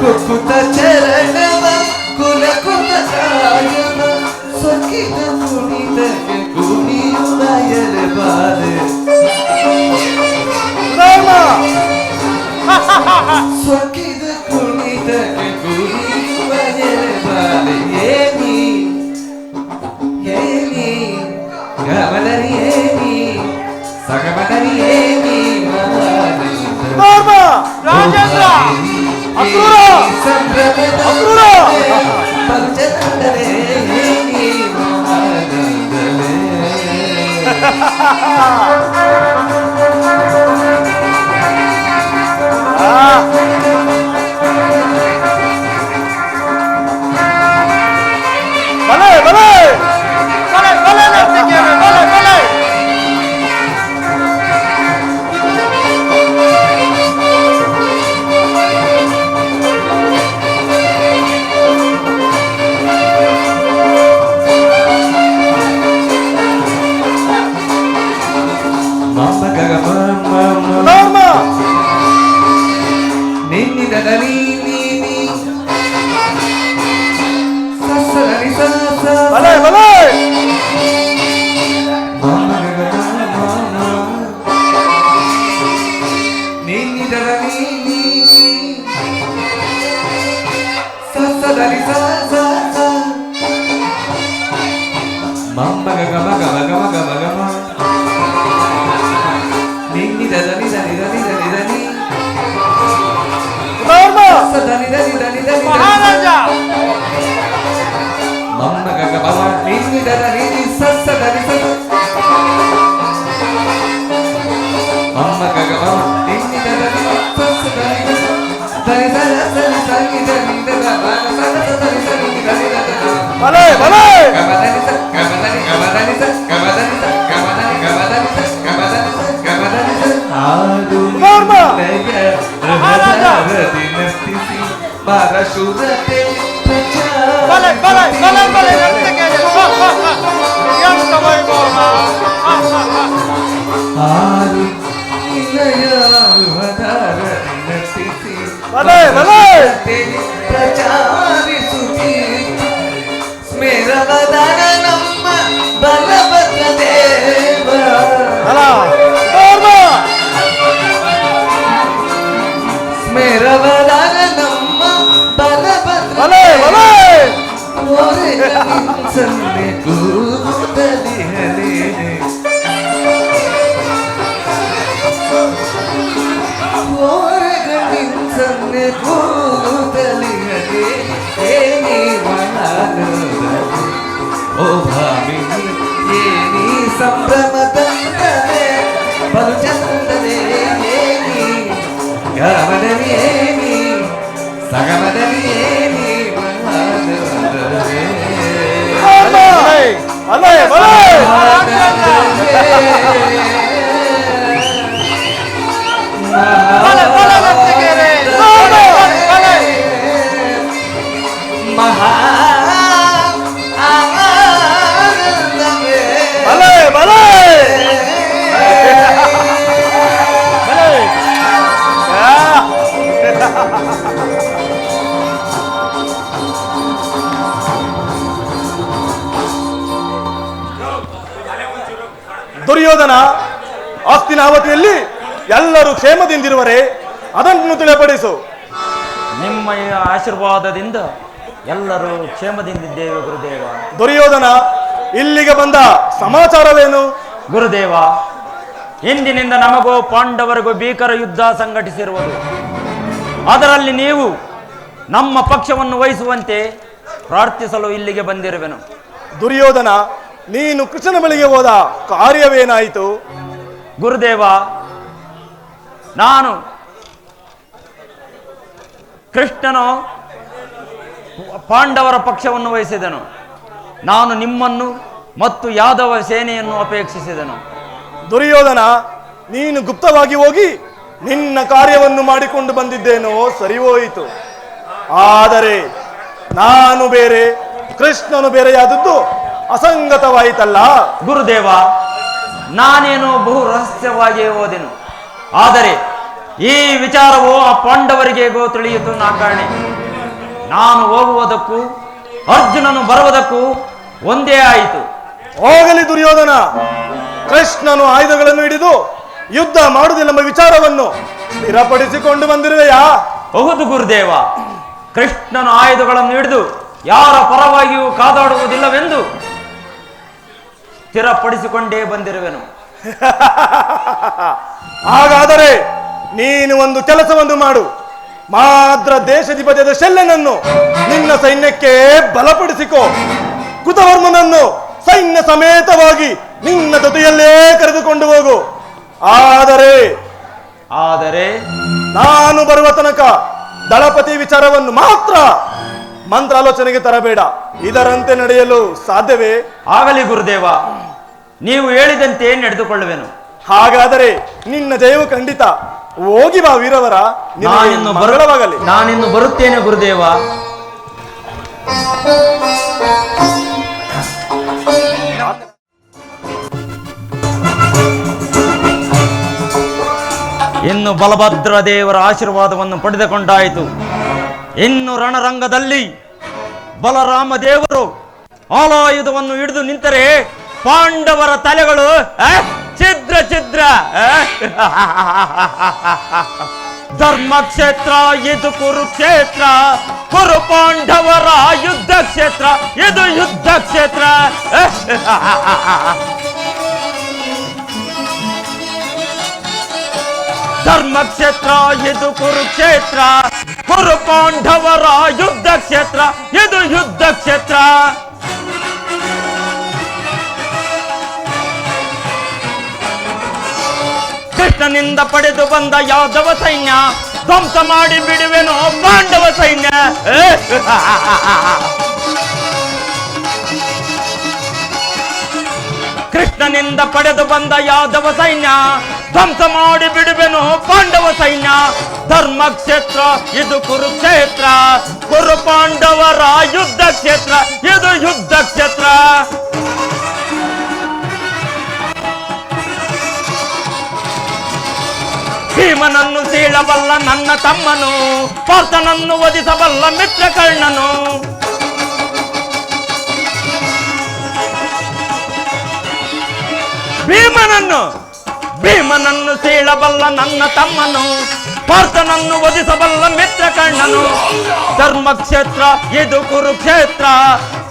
ಕುಕ್ಕುತ ಚರಣವ ಕುಲಕುತ ಕಾಯವ ಸೊಕ್ಕಿದ ಕುಣಿದಕ್ಕೆ ಕುಣಿಯುವುದಯಲ ಬಾಲೆ ಸೊಕ್ಕಿದ ಕುಣಿದಕ್ಕೆ ಕುಣಿಯುವುದಯಲ ಬಾಲೆ ಏನಿ ಏನಿ ಗಮನರಿ ಏನಿ ಸಗಮನರಿ ಏನಿ ರಾಜೇಂದ್ರ ಅಕ್ರೂರ ಅಕ್ರೂರ ಭಕ್ತಂದವೇ, ಏನಿ ಮಹಾನಂದವೇ ಬಲೆ ಬಲೆ ಬಲೆ ಬಲೆ ಬಲೆ ಬಲೆ ಮಮ್ಮ ಗಗ ಮಮ್ಮ ಧರ್ಮ ನಿನ್ನಿದ ನೀನಿ ಸಸರಿ ಸಸ ಬಲೆ ಬಲೆ ಮಮ್ಮ ಗಗ ಮಮ್ಮ ನಿನ್ನಿದ ನೀನಿ ಸಸರಿ ಸಸ ಮಮ್ಮ ಗಗ ಮಗ ಮಗ ಮಗ ಮಗ ಮ ನಿನ್ನಿದ ನಿದ ನಿದ ನಿದ ನಿದ ನಿ ಧರ್ಮ ಧನಿ ಧನಿ ಧನಿ ಧನಿ ಮಹಾರಾಜ ಮಮ್ಮ ಗಗ ಮಮ ನಿನ್ನಿ ಧನ ನಿನ್ನಿ ಸಸ್ಸ ಧನಿ ಸಸ ಮಮ್ಮ ಗಗ ಮಮ ನಿನ್ನಿ ಧನ ನಿನ್ನಿ ಸಸ್ಸ ಧನಿ ಧನಿ ಧನ ಧನಿ ಧನಿ ಧನಿ ಧನ ಧನ ಧನಿ ಧನಿ ಧನಿ ಧನ ಬಲೆ ಬಲೆ ಗಮದನಿ ಸ ಗಮದನಿ ಗಮದನಿ ಸ ಗಮದನಿ ಸ ಗಮದನಿ ಗಮದನಿ ಸ ಗಮದನಿ ಸ ಗಮದನಿ ಸ ಆದು ಧರ್ಮ ರಹದಾರದಿ ನರ್ತಿಸಿ ಪರಶುರತೆ ಬಲೆ ಬಲೆ ಬಲೆ ಬಲೆ ನರ್ತಕಿಯರೇ. ಎಂತ ವೈಭವ. ಆರು ನಿಲಯ ರಹದಾರದಿ ನರ್ತಿಸಿ ಬಲೆ ಬಲೆ ಪ್ರಚಾರಿಸುತ್ತಿ ಸ್ಮೇರವದನ ನಮ್ಮ ಬಲಭದ್ರ ದೇವ ಅಲ ಧರ್ಮ ಸ್ಮೇರವದನ ನಮ್ಮ ಬಲಭದ್ರ ಬಲೆ ಬಲೆ ಸನ್ನೆ ಕೂತಲಿ ಹಲೆ ಸನ್ನೆ ಕೂತಲಿ ಹಲೆ ಏನಿ ಮಹಾನದ ಓ ಭಾಮಿನಿ ಏನಿ ಸಂಭ್ರಮದಂತನೆ ಬಲು ಚಂದನೆ ಏನಿ ಗಮನನಿ ಏನಿ ಸಗಮನನಿ ಏನಿ ಮಹಾನದರೇ ಬಲೆ ಬಲೆ ಬಲೆ ಬಲೆ ನರ್ತಕಿಯರೇ. ಬಲೆ ಬಲೆ ಮಹಾ ಆನಂದವೇ ಬಲೆ ಬಲೆ ದುರ್ಯೋಧನ, ಹಸ್ತಿನಾವತಿಯಲ್ಲಿ ಎಲ್ಲರೂ ಕ್ಷೇಮದಿಂದಿರುವರೆ ಅದನ್ನು ತಿಳಿಪಡಿಸು. ನಿಮ್ಮ ಈ ಆಶೀರ್ವಾದದಿಂದ ಎಲ್ಲರೂ ಕ್ಷೇಮದಿಂದಿದ್ದೇವೆ ಗುರುದೇವ. ದುರ್ಯೋಧನ, ಇಲ್ಲಿಗೆ ಬಂದ ಸಮಾಚಾರವೇನು? ಗುರುದೇವ, ಇಂದಿನಿಂದ ನಮಗೂ ಪಾಂಡವರಿಗೂ ಭೀಕರ ಯುದ್ಧ ಸಂಘಟಿಸಿರುವುದು. ಅದರಲ್ಲಿ ನೀವು ನಮ್ಮ ಪಕ್ಷವನ್ನು ವಹಿಸುವಂತೆ ಪ್ರಾರ್ಥಿಸಲು ಇಲ್ಲಿಗೆ ಬಂದಿರುವೆನು. ದುರ್ಯೋಧನ, ನೀನು ಕೃಷ್ಣನ ಬಳಿಗೆ ಹೋದ ಕಾರ್ಯವೇನಾಯಿತು? ಗುರುದೇವ, ನಾನು ಕೃಷ್ಣನು ಪಾಂಡವರ ಪಕ್ಷವನ್ನು ವಹಿಸಿದನು. ನಾನು ನಿಮ್ಮನ್ನು ಮತ್ತು ಯಾದವ ಸೇನೆಯನ್ನು ಅಪೇಕ್ಷಿಸಿದನು. ದುರ್ಯೋಧನ, ನೀನು ಗುಪ್ತವಾಗಿ ಹೋಗಿ ನಿನ್ನ ಕಾರ್ಯವನ್ನು ಮಾಡಿಕೊಂಡು ಬಂದಿದ್ದೇನೋ ಸರಿ ಹೋಯಿತು. ಆದರೆ ನಾನು ಬೇರೆ ಕೃಷ್ಣನು ಬೇರೆಯಾದದ್ದು ಅಸಂಗತವಾಯಿತಲ್ಲ. ಗುರುದೇವ, ನಾನೇನು ಬಹು ರಹಸ್ಯವಾಗಿ ಓದೆನು. ಆದರೆ ಈ ವಿಚಾರವು ಆ ಪಾಂಡವರಿಗೆ ತಿಳಿಯಿತು. ನಾ ಕಾಣೆ ನಾನು ಹೋಗುವುದಕ್ಕೂ ಅರ್ಜುನನು ಬರುವುದಕ್ಕೂ ಒಂದೇ ಆಯಿತು. ಹೋಗಲಿ ದುರ್ಯೋಧನ, ಕೃಷ್ಣನು ಆಯುಧಗಳನ್ನು ಹಿಡಿದು ಯುದ್ಧ ಮಾಡುವುದಿಲ್ಲ ವಿಚಾರವನ್ನು ಸ್ಥಿರಪಡಿಸಿಕೊಂಡು ಬಂದಿರುವೆಯಾ? ಹೌದು ಗುರುದೇವ, ಕೃಷ್ಣನು ಆಯುಧಗಳನ್ನು ಹಿಡಿದು ಯಾರ ಪರವಾಗಿಯೂ ಕಾದಾಡುವುದಿಲ್ಲವೆಂದು ಸ್ಥಿರಪಡಿಸಿಕೊಂಡೇ ಬಂದಿರುವೆನು. ಹಾಗಾದರೆ ನೀನು ಒಂದು ಕೆಲಸವನ್ನು ಮಾಡು. ಮಾದ್ರ ದೇಶಾಧಿಪತಿಯಾದ ಶಲ್ಯನನ್ನು ನಿನ್ನ ಸೈನ್ಯಕ್ಕೆ ಬಲಪಡಿಸಿಕೋ. ಕೃತವರ್ಮನನ್ನು ಸೈನ್ಯ ಸಮೇತವಾಗಿ ನಿನ್ನ ಜೊತೆಯಲ್ಲೇ ಕರೆದುಕೊಂಡು ಹೋಗು. ಆದರೆ ನಾನು ಬರುವ ತನಕ ದಳಪತಿ ವಿಚಾರವನ್ನು ಮಾತ್ರ ಮಂತ್ರಾಲೋಚನೆಗೆ ತರಬೇಡ. ಇದರಂತೆ ನಡೆಯಲು ಸಾಧ್ಯವೇ? ಆಗಲಿ ಗುರುದೇವ, ನೀವು ಹೇಳಿದಂತೆ ನಡೆದುಕೊಳ್ಳುವೆನು. ಹಾಗಾದರೆ ನಿನ್ನ ಜಯವು ಖಂಡಿತ. ಹೋಗಿ ಬಾ ವೀರವರ, ಮಂಗಳವಾಗಲಿ. ನಾನಿನ್ನು ಬರುತ್ತೇನೆ ಗುರುದೇವ. ಇನ್ನು ಬಲಭದ್ರ ದೇವರ ಆಶೀರ್ವಾದವನ್ನು ಪಡೆದುಕೊಂಡಾಯಿತು. ಇನ್ನು ರಣರಂಗದಲ್ಲಿ ಬಲರಾಮ ದೇವರು ಆಲಾಯುಧವನ್ನು ಹಿಡಿದು ನಿಂತರೆ ಪಾಂಡವರ ತಲೆಗಳು ಛಿದ್ರ ಛಿದ್ರ. ಧರ್ಮಕ್ಷೇತ್ರ ಇದು ಕುರುಕ್ಷೇತ್ರ, ಕುರು ಪಾಂಡವರ ಯುದ್ಧ ಕ್ಷೇತ್ರ ಇದು ಯುದ್ಧ ಕ್ಷೇತ್ರ. ಧರ್ಮಕ್ಷೇತ್ರ ಇದು ಕುರುಕ್ಷೇತ್ರ, ಕುರು ಪಾಂಡವರ ಯುದ್ಧ ಕ್ಷೇತ್ರ, ಇದು ಯುದ್ಧ ಕ್ಷೇತ್ರ. ಕೃಷ್ಣನಿಂದ ಪಡೆದು ಬಂದ ಯಾದವ ಸೈನ್ಯ ಧ್ವಂಸ ಮಾಡಿ ಬಿಡುವೆನೋ ಪಾಂಡವ ಸೈನ್ಯ. ಕೃಷ್ಣನಿಂದ ಪಡೆದು ಬಂದ ಯಾದವ ಸೈನ್ಯ ಧ್ವಂಸ ಮಾಡಿ ಬಿಡುವೆನು ಪಾಂಡವ ಸೈನ್ಯ. ಧರ್ಮ ಕ್ಷೇತ್ರ ಇದು ಕುರುಕ್ಷೇತ್ರ, ಕುರು ಪಾಂಡವರ ಯುದ್ಧ ಕ್ಷೇತ್ರ, ಇದು ಯುದ್ಧ ಕ್ಷೇತ್ರ. ಭೀಮನನ್ನು ಸೀಳಬಲ್ಲ ನನ್ನ ತಮ್ಮನು, ಪಾರ್ಥನನ್ನು ವಧಿಸಬಲ್ಲ ಮಿತ್ರ ಕರ್ಣನು. ಭೀಮನನ್ನು ಸೀಳಬಲ್ಲ ನನ್ನ ತಮ್ಮನು, ಪಾರ್ಥನನ್ನು ವಧಿಸಬಲ್ಲ ಮಿತ್ರ ಕರ್ಣನು. ಧರ್ಮ ಕ್ಷೇತ್ರ ಇದು ಕುರುಕ್ಷೇತ್ರ,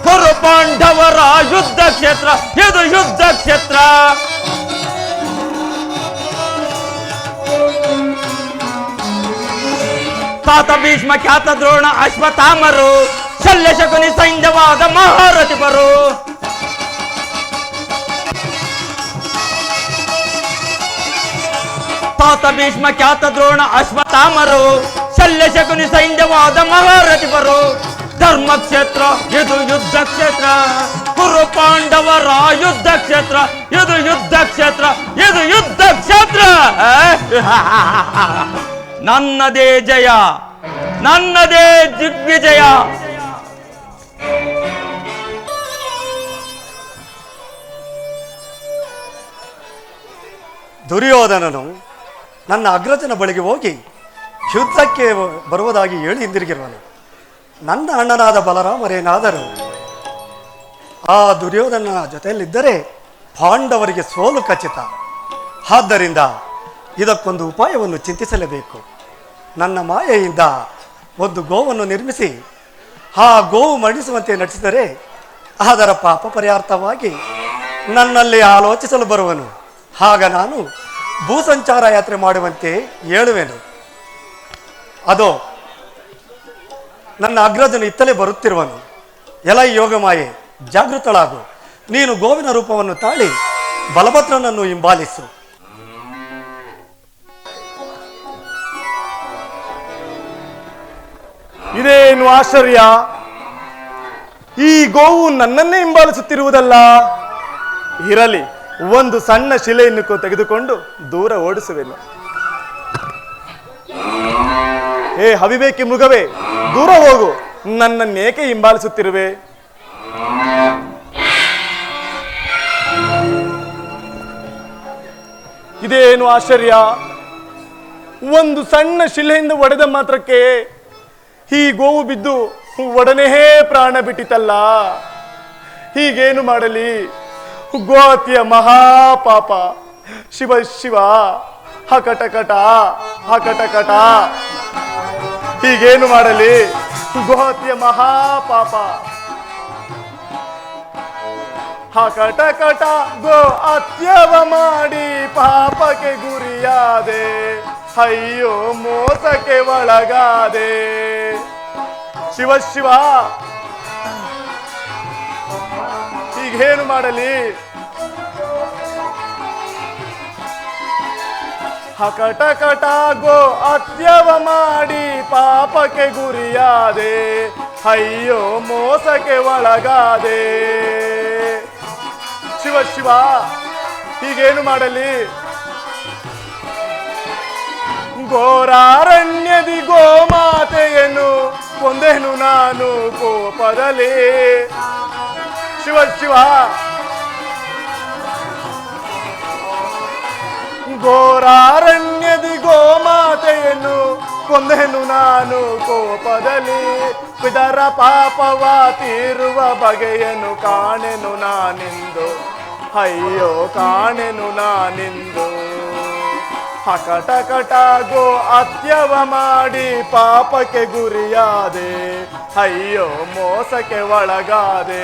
ಕುರು ಪಾಂಡವರ ಯುದ್ಧ ಕ್ಷೇತ್ರ, ಇದು ಯುದ್ಧ ಕ್ಷೇತ್ರ. ತಾತ ಭೀಷ್ಮ, ಖ್ಯಾತ ದ್ರೋಣ, ಅಶ್ವತ್ಥಾಮರು, ಶಲ್ಯ ಶಕುನಿ ಸೈನ್ಯವಾದ ಮಹಾರಥಿಪರು. ತಾತ ಭೀಷ್ಮ, ಖ್ಯಾತ ದ್ರೋಣ, ಅಶ್ವತ್ಥಾಮರು, ಶಲ್ಯ ಶಕುನಿ ಸೈನ್ಯವಾದ ಮಹಾರಥಿಪರು. ಧರ್ಮ ಕ್ಷೇತ್ರ ಇದು ಯುದ್ಧ ಕ್ಷೇತ್ರ, ಕುರು ಪಾಂಡವರ ಯುದ್ಧ ಕ್ಷೇತ್ರ, ಇದು ಯುದ್ಧ ಕ್ಷೇತ್ರ, ಇದು ಯುದ್ಧ ಕ್ಷೇತ್ರ. ನನ್ನದೇ ಜಯ, ನನ್ನದೇ ದಿಗ್ವಿಜಯ. ದುರ್ಯೋಧನನು ನನ್ನ ಅಗ್ರಜನ ಬಳಿಗೆ ಹೋಗಿ ಯುದ್ಧಕ್ಕೆ ಬರುವುದಾಗಿ ಹೇಳಿ ಹಿಂದಿರುಗಿರುವನು. ನನ್ನ ಅಣ್ಣನಾದ ಬಲರಾಮರೇನಾದರೂ ಆ ದುರ್ಯೋಧನ ಜೊತೆಯಲ್ಲಿದ್ದರೆ ಪಾಂಡವರಿಗೆ ಸೋಲು ಖಚಿತ. ಆದ್ದರಿಂದ ಇದಕ್ಕೊಂದು ಉಪಾಯವನ್ನು ಚಿಂತಿಸಲೇಬೇಕು. ನನ್ನ ಮಾಯೆಯಿಂದ ಒಂದು ಗೋವನ್ನು ನಿರ್ಮಿಸಿ ಆ ಗೋವು ಮರಣಿಸುವಂತೆ ನಟಿಸಿದರೆ ಅದರ ಪಾಪ ಪರಿಹಾರ್ಥವಾಗಿ ನನ್ನಲ್ಲಿ ಆಲೋಚಿಸಲು ಬರುವನು. ಆಗ ನಾನು ಭೂಸಂಚಾರ ಯಾತ್ರೆ ಮಾಡುವಂತೆ ಹೇಳುವೆನು. ಅದೋ ನನ್ನ ಅಗ್ರಜನು ಇತ್ತಲೇ ಬರುತ್ತಿರುವನು. ಎಲೈ ಯೋಗಮಾಯೆ, ಜಾಗೃತಳಾಗು. ನೀನು ಗೋವಿನ ರೂಪವನ್ನು ತಾಳಿ ಬಲಭದ್ರನನ್ನು ಹಿಂಬಾಲಿಸು. ಇದೇನು ಆಶ್ಚರ್ಯ! ಈ ಗೋವು ನನ್ನನ್ನೇ ಹಿಂಬಾಲಿಸುತ್ತಿರುವುದಲ್ಲ. ಇರಲಿ, ಒಂದು ಸಣ್ಣ ಶಿಲೆಯನ್ನು ತೆಗೆದುಕೊಂಡು ದೂರ ಓಡಿಸುವೆನು. ಹೇ ಅವಿವೇಕಿ ಮೃಗವೇ, ದೂರ ಹೋಗು. ನನ್ನನ್ನೇಕೆ ಹಿಂಬಾಲಿಸುತ್ತಿರುವೆ? ಇದೇನು ಆಶ್ಚರ್ಯ! ಒಂದು ಸಣ್ಣ ಶಿಲೆಯಿಂದ ಒಡೆದ ಮಾತ್ರಕ್ಕೆ ಈ ಗೋವು ಬಿದ್ದು ಒಡನೆ ಪ್ರಾಣ ಬಿಟ್ಟಿತಲ್ಲ. ಹೀಗೇನು ಮಾಡಲಿ? ಗೋಹತ್ಯೆಯ ಮಹಾಪಾಪ. ಶಿವ ಶಿವ, ಹಕಟಕಟ ಹಕಟಕಟ. ಹೀಗೇನು ಮಾಡಲಿ? ಗೋಹತ್ಯೆಯ ಮಹಾಪಾಪ. ಹಕಟಕಟ ಗೋ ಹತ್ಯವ ಮಾಡಿ ಪಾಪಕ್ಕೆ ಗುರಿಯಾದೆ, ಅಯ್ಯೋ ಮೋಸಕ್ಕೆ ಒಳಗಾದೆ. ಶಿವ ಶಿವ, ಈಗೇನು ಮಾಡಲಿ? ಹಕಟಕಟ ಗೋ ಹತ್ಯವ ಮಾಡಿ ಪಾಪಕ್ಕೆ ಗುರಿಯಾದೆ, ಅಯ್ಯೋ ಮೋಸಕ್ಕೆ ಒಳಗಾದೆ. ಶಿವ ಶಿವ, ಈಗೇನು ಮಾಡಲಿ? ಘೋರಾರಣ್ಯದಿ ಗೋಮಾತೆಯನ್ನು ಕೊಂದೆನು ನಾನು ಕೋಪದಲ್ಲಿ. ಶಿವ ಶಿವ, ಘೋರಾರಣ್ಯದಿ ಗೋಮಾತೆಯನ್ನು ಕೊಂದೆನು ನಾನು ಕೋಪದಲ್ಲಿ. ಇದರ ಪಾಪವ ತೀರುವ ಬಗೆಯನ್ನು ಕಾಣೆನು ನಾನಿಂದು, ಅಯ್ಯೋ ಕಾಣೆನು ನಾನಿಂದು. ಹಕಟಕಟ ಗೋ ಹತ್ಯವ ಮಾಡಿ ಪಾಪಕ್ಕೆ ಗುರಿಯಾದೆ, ಅಯ್ಯೋ ಮೋಸಕ್ಕೆ ಒಳಗಾದೆ,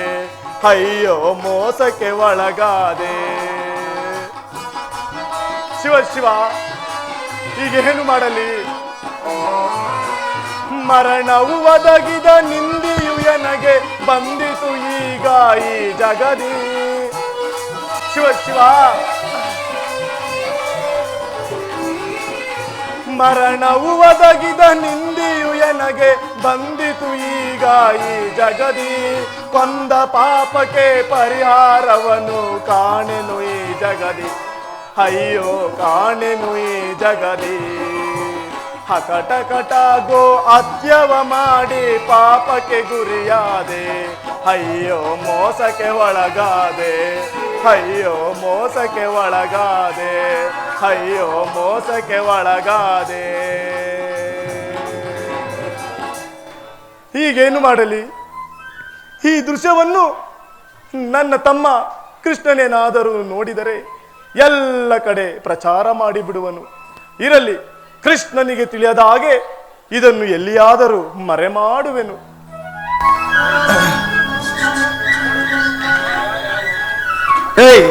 ಅಯ್ಯೋ ಮೋಸಕ್ಕೆ ಒಳಗಾದೆ. ಶಿವ ಶಿವ, ಈಗೇನು ಮಾಡಲಿ? ಮರಣವು ಒದಗಿದ ನಿಂದಿಯು ಎನಗೆ ಬಂದಿತು ಈಗ ಈ ಜಗದಿ. ಶಿವ ಶಿವ ಮರಣವು ಒದಗಿದ ನಿಂದಿಯು ಎನಗೆ ಬಂದಿತು ಈಗ ಈ ಜಗದಿ. ಕೊಂದ ಪಾಪಕ್ಕೆ ಪರಿಹಾರವನು ಕಾಣೆನು ಈ ಜಗದಿ. ಅಯ್ಯೋ ಕಾಣೆನು ಈ ಜಗದಿ. ಹಕಟಕಟ ಗೋ ಅತ್ಯವ ಮಾಡಿ ಪಾಪಕ್ಕೆ ಗುರಿಯಾದೆ. ಅಯ್ಯೋ ಮೋಸಕ್ಕೆ ಒಳಗಾದೆ. ಅಯ್ಯೋ ಮೋಸಕ್ಕೆ ಒಳಗಾದೆ. ಅಯ್ಯೋ ಮೋಸಕ್ಕೆ ಒಳಗಾದೆ. ಹೀಗೇನು ಮಾಡಲಿ? ಈ ದೃಶ್ಯವನ್ನು ನನ್ನ ತಮ್ಮ ಕೃಷ್ಣನೇನಾದರೂ ನೋಡಿದರೆ ಎಲ್ಲ ಕಡೆ ಪ್ರಚಾರ ಮಾಡಿಬಿಡುವನು. ಇರಲಿ, ಕೃಷ್ಣನಿಗೆ ತಿಳಿಯದ ಹಾಗೆ ಇದನ್ನು ಎಲ್ಲಿಯಾದರೂ ಮರೆಮಾಡುವೆನು. ಏಯ್,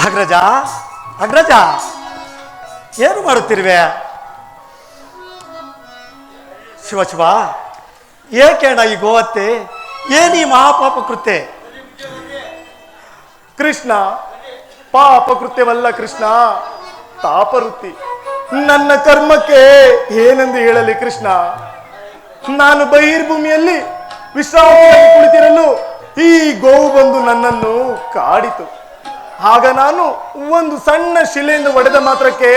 ಅಗ್ರಜ, ಅಗ್ರಜ, ಏನು ಮಾಡುತ್ತಿರುವೆ? ಶಿವ ಶಿವ, ಏಕೇಣ ಈ ಗೋವತ್ತೆ? ಏನೀ ಮಹಾಪಾಪ ಕೃತ್ಯ? ಕೃಷ್ಣ, ಪಾಪ ಕೃತ್ಯವಲ್ಲ ಕೃಷ್ಣ, ತಾಪವೃತ್ತಿ. ನನ್ನ ಕರ್ಮಕ್ಕೆ ಏನೆಂದು ಹೇಳಲಿ ಕೃಷ್ಣ? ನಾನು ಬಹಿರ್ಭೂಮಿಯಲ್ಲಿ ವಿಶ್ರಾಂತಿಯಾಗಿ ಕುಳಿತಿರಲು ಈ ಗೋವು ಬಂದು ನನ್ನನ್ನು ಕಾಡಿತು. ಆಗ ನಾನು ಒಂದು ಸಣ್ಣ ಶಿಲೆಯಿಂದ ಒಡೆದ ಮಾತ್ರಕ್ಕೆ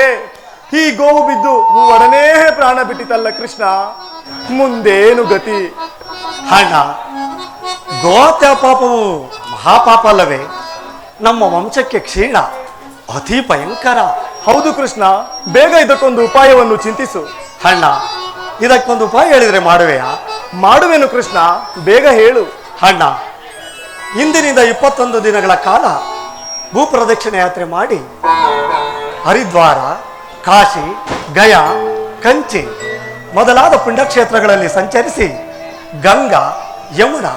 ಈ ಗೋವು ಬಿದ್ದು ಒಡನೆ ಪ್ರಾಣ ಬಿಟ್ಟಿತಲ್ಲ ಕೃಷ್ಣ. ಮುಂದೇನು ಗತಿ? ಅಣ್ಣ, ಗೋಹತ್ಯಾ ಪಾಪವು ಮಹಾಪಾಪ ಅಲ್ಲವೇ? ನಮ್ಮ ವಂಶಕ್ಕೆ ಕ್ಷೀಣ, ಅತಿ ಭಯಂಕರ. ಹೌದು ಕೃಷ್ಣ, ಬೇಗ ಇದಕ್ಕೊಂದು ಉಪಾಯವನ್ನು ಚಿಂತಿಸು. ಅಣ್ಣ, ಇದಕ್ಕೊಂದು ಉಪಾಯ ಹೇಳಿದ್ರೆ ಮಾಡುವೆಯಾ? ಮಾಡುವೆನು ಕೃಷ್ಣ, ಬೇಗ ಹೇಳು. ಅಣ್ಣ, ಇಂದಿನಿಂದ 21 ದಿನಗಳ ಕಾಲ ಭೂಪ್ರದಕ್ಷಿಣೆ ಯಾತ್ರೆ ಮಾಡಿ ಹರಿದ್ವಾರ, ಕಾಶಿ, ಗಯಾ, ಕಂಚಿ ಮೊದಲಾದ ಪುಣ್ಯಕ್ಷೇತ್ರಗಳಲ್ಲಿ ಸಂಚರಿಸಿ ಗಂಗಾ, ಯಮುನಾ,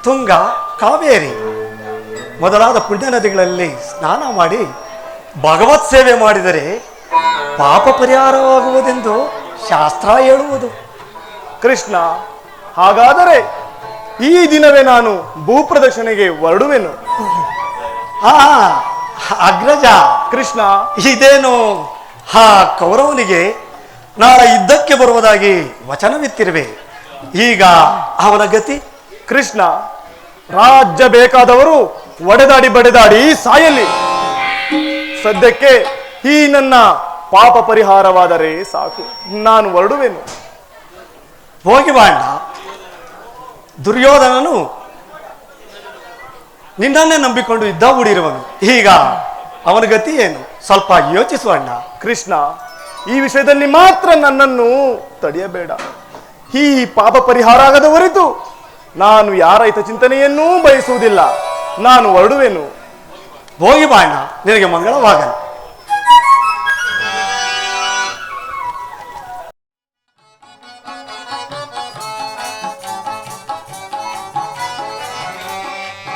ತುಂಗ, ಕಾವೇರಿ ಮೊದಲಾದ ಪುಣ್ಯ ನದಿಗಳಲ್ಲಿ ಸ್ನಾನ ಮಾಡಿ ಭಗವತ್ ಸೇವೆ ಮಾಡಿದರೆ ಪಾಪ ಪರಿಹಾರವಾಗುವುದೆಂದು ಶಾಸ್ತ್ರ ಹೇಳುವುದು. ಕೃಷ್ಣ, ಹಾಗಾದರೆ ಈ ದಿನವೇ ನಾನು ಭೂಪ್ರದಕ್ಷಿಣೆಗೆ ಹೊರಡುವೆನು. ಅಗ್ರಜ, ಕೃಷ್ಣ, ಇದೇನು ಆ ಕೌರವನಿಗೆ ನಾಳೆ ಯುದ್ಧಕ್ಕೆ ಬರುವುದಾಗಿ ವಚನವಿತ್ತಿರುವೆ. ಈಗ ಅವನ ಗತಿ? ಕೃಷ್ಣ, ರಾಜ್ಯ ಬೇಕಾದವರು ಒಡೆದಾಡಿ ಬಡೆದಾಡಿ ಸಾಯಲಿ. ಸದ್ಯಕ್ಕೆ ಈ ನನ್ನ ಪಾಪ ಪರಿಹಾರವಾದರೆ ಸಾಕು, ನಾನು ಹೊರಡುವೆನು. ಹೋಗಿ ಬಾಣ್ಣ. ದುರ್ಯೋಧನನು ನಿನ್ನನ್ನೇ ನಂಬಿಕೊಂಡು ಯುದ್ಧ ಹೂಡಿರುವನು. ಈಗ ಅವನ ಗತಿ ಏನು? ಸ್ವಲ್ಪ ಯೋಚಿಸುವ ಅಣ್ಣ. ಕೃಷ್ಣ, ಈ ವಿಷಯದಲ್ಲಿ ಮಾತ್ರ ನನ್ನನ್ನು ತಡೆಯಬೇಡ. ಈ ಪಾಪ ಪರಿಹಾರ ಆಗದ ಹೊರತು ನಾನು ಯಾರ ಹಿತಚಿಂತನೆಯನ್ನೂ ಬಯಸುವುದಿಲ್ಲ. ನಾನು ಹೊರಡುವೆನು. ಹೋಗಿ ಬಾಣ್ಣ, ನಿನಗೆ ಮಂಗಳವಾಗಲಿ.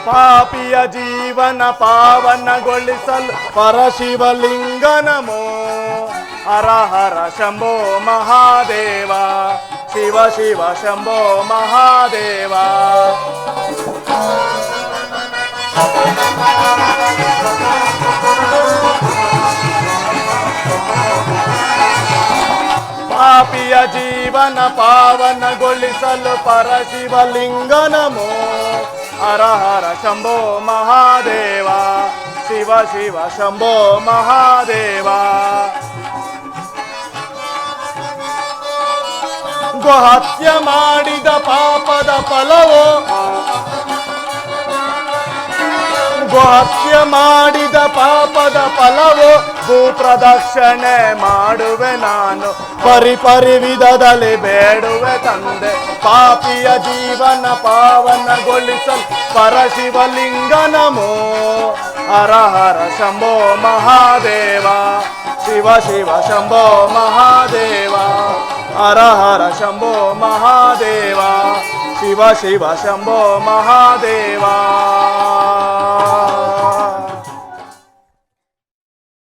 ಪಾಪಿಯ ಜೀವನ ಪಾವನಗೊಳಿಸಲು ಪರಶಿವಲಿಂಗ ನಮೋ. ಹರ ಹರ ಶಂಭೋ ಮಹಾದೇವ, ಶಿವ ಶಿವ ಶಂಭೋ ಮಹಾದೇವ. ಪಾಪಿಯ ಜೀವನ ಪಾವನಗೊಳಿಸಲು ಪರಶಿವಲಿಂಗ ನಮೋ. ಹರ ಹರ ಶಂಭೋ ಮಹಾದೇವ, ಶಿವ ಶಿವ ಶಂಭೋ ಮಹಾದೇವ. ಗೋಹತ್ಯ ಮಾಡಿದ ಪಾಪದ ಫಲವೋ, ಗೋಹತ್ಯ ಮಾಡಿದ ಪಾಪದ ಫಲವೋ ಭೂಪ್ರದಕ್ಷಿಣೆ ಮಾಡುವೆ ನಾನು. ಪರಿ ವಿಧದಲ್ಲಿ ಬೇಡುವೆ ತಂದೆ. ಪಾಪಿಯ ಜೀವನ ಪಾವನಗೊಳಿಸಲು ಪರಶಿವಲಿಂಗ ನಮೋ. ಹರ ಹರ ಶಂಭೋ ಮಹಾದೇವ, ಶಿವ ಶಿವ ಶಂಭೋ ಮಹಾದೇವ. ಹರ ಹರ ಶಂಭೋ ಮಹಾದೇವ, ಶಿವ ಶಿವ ಶಂಭೋ ಮಹಾದೇವ.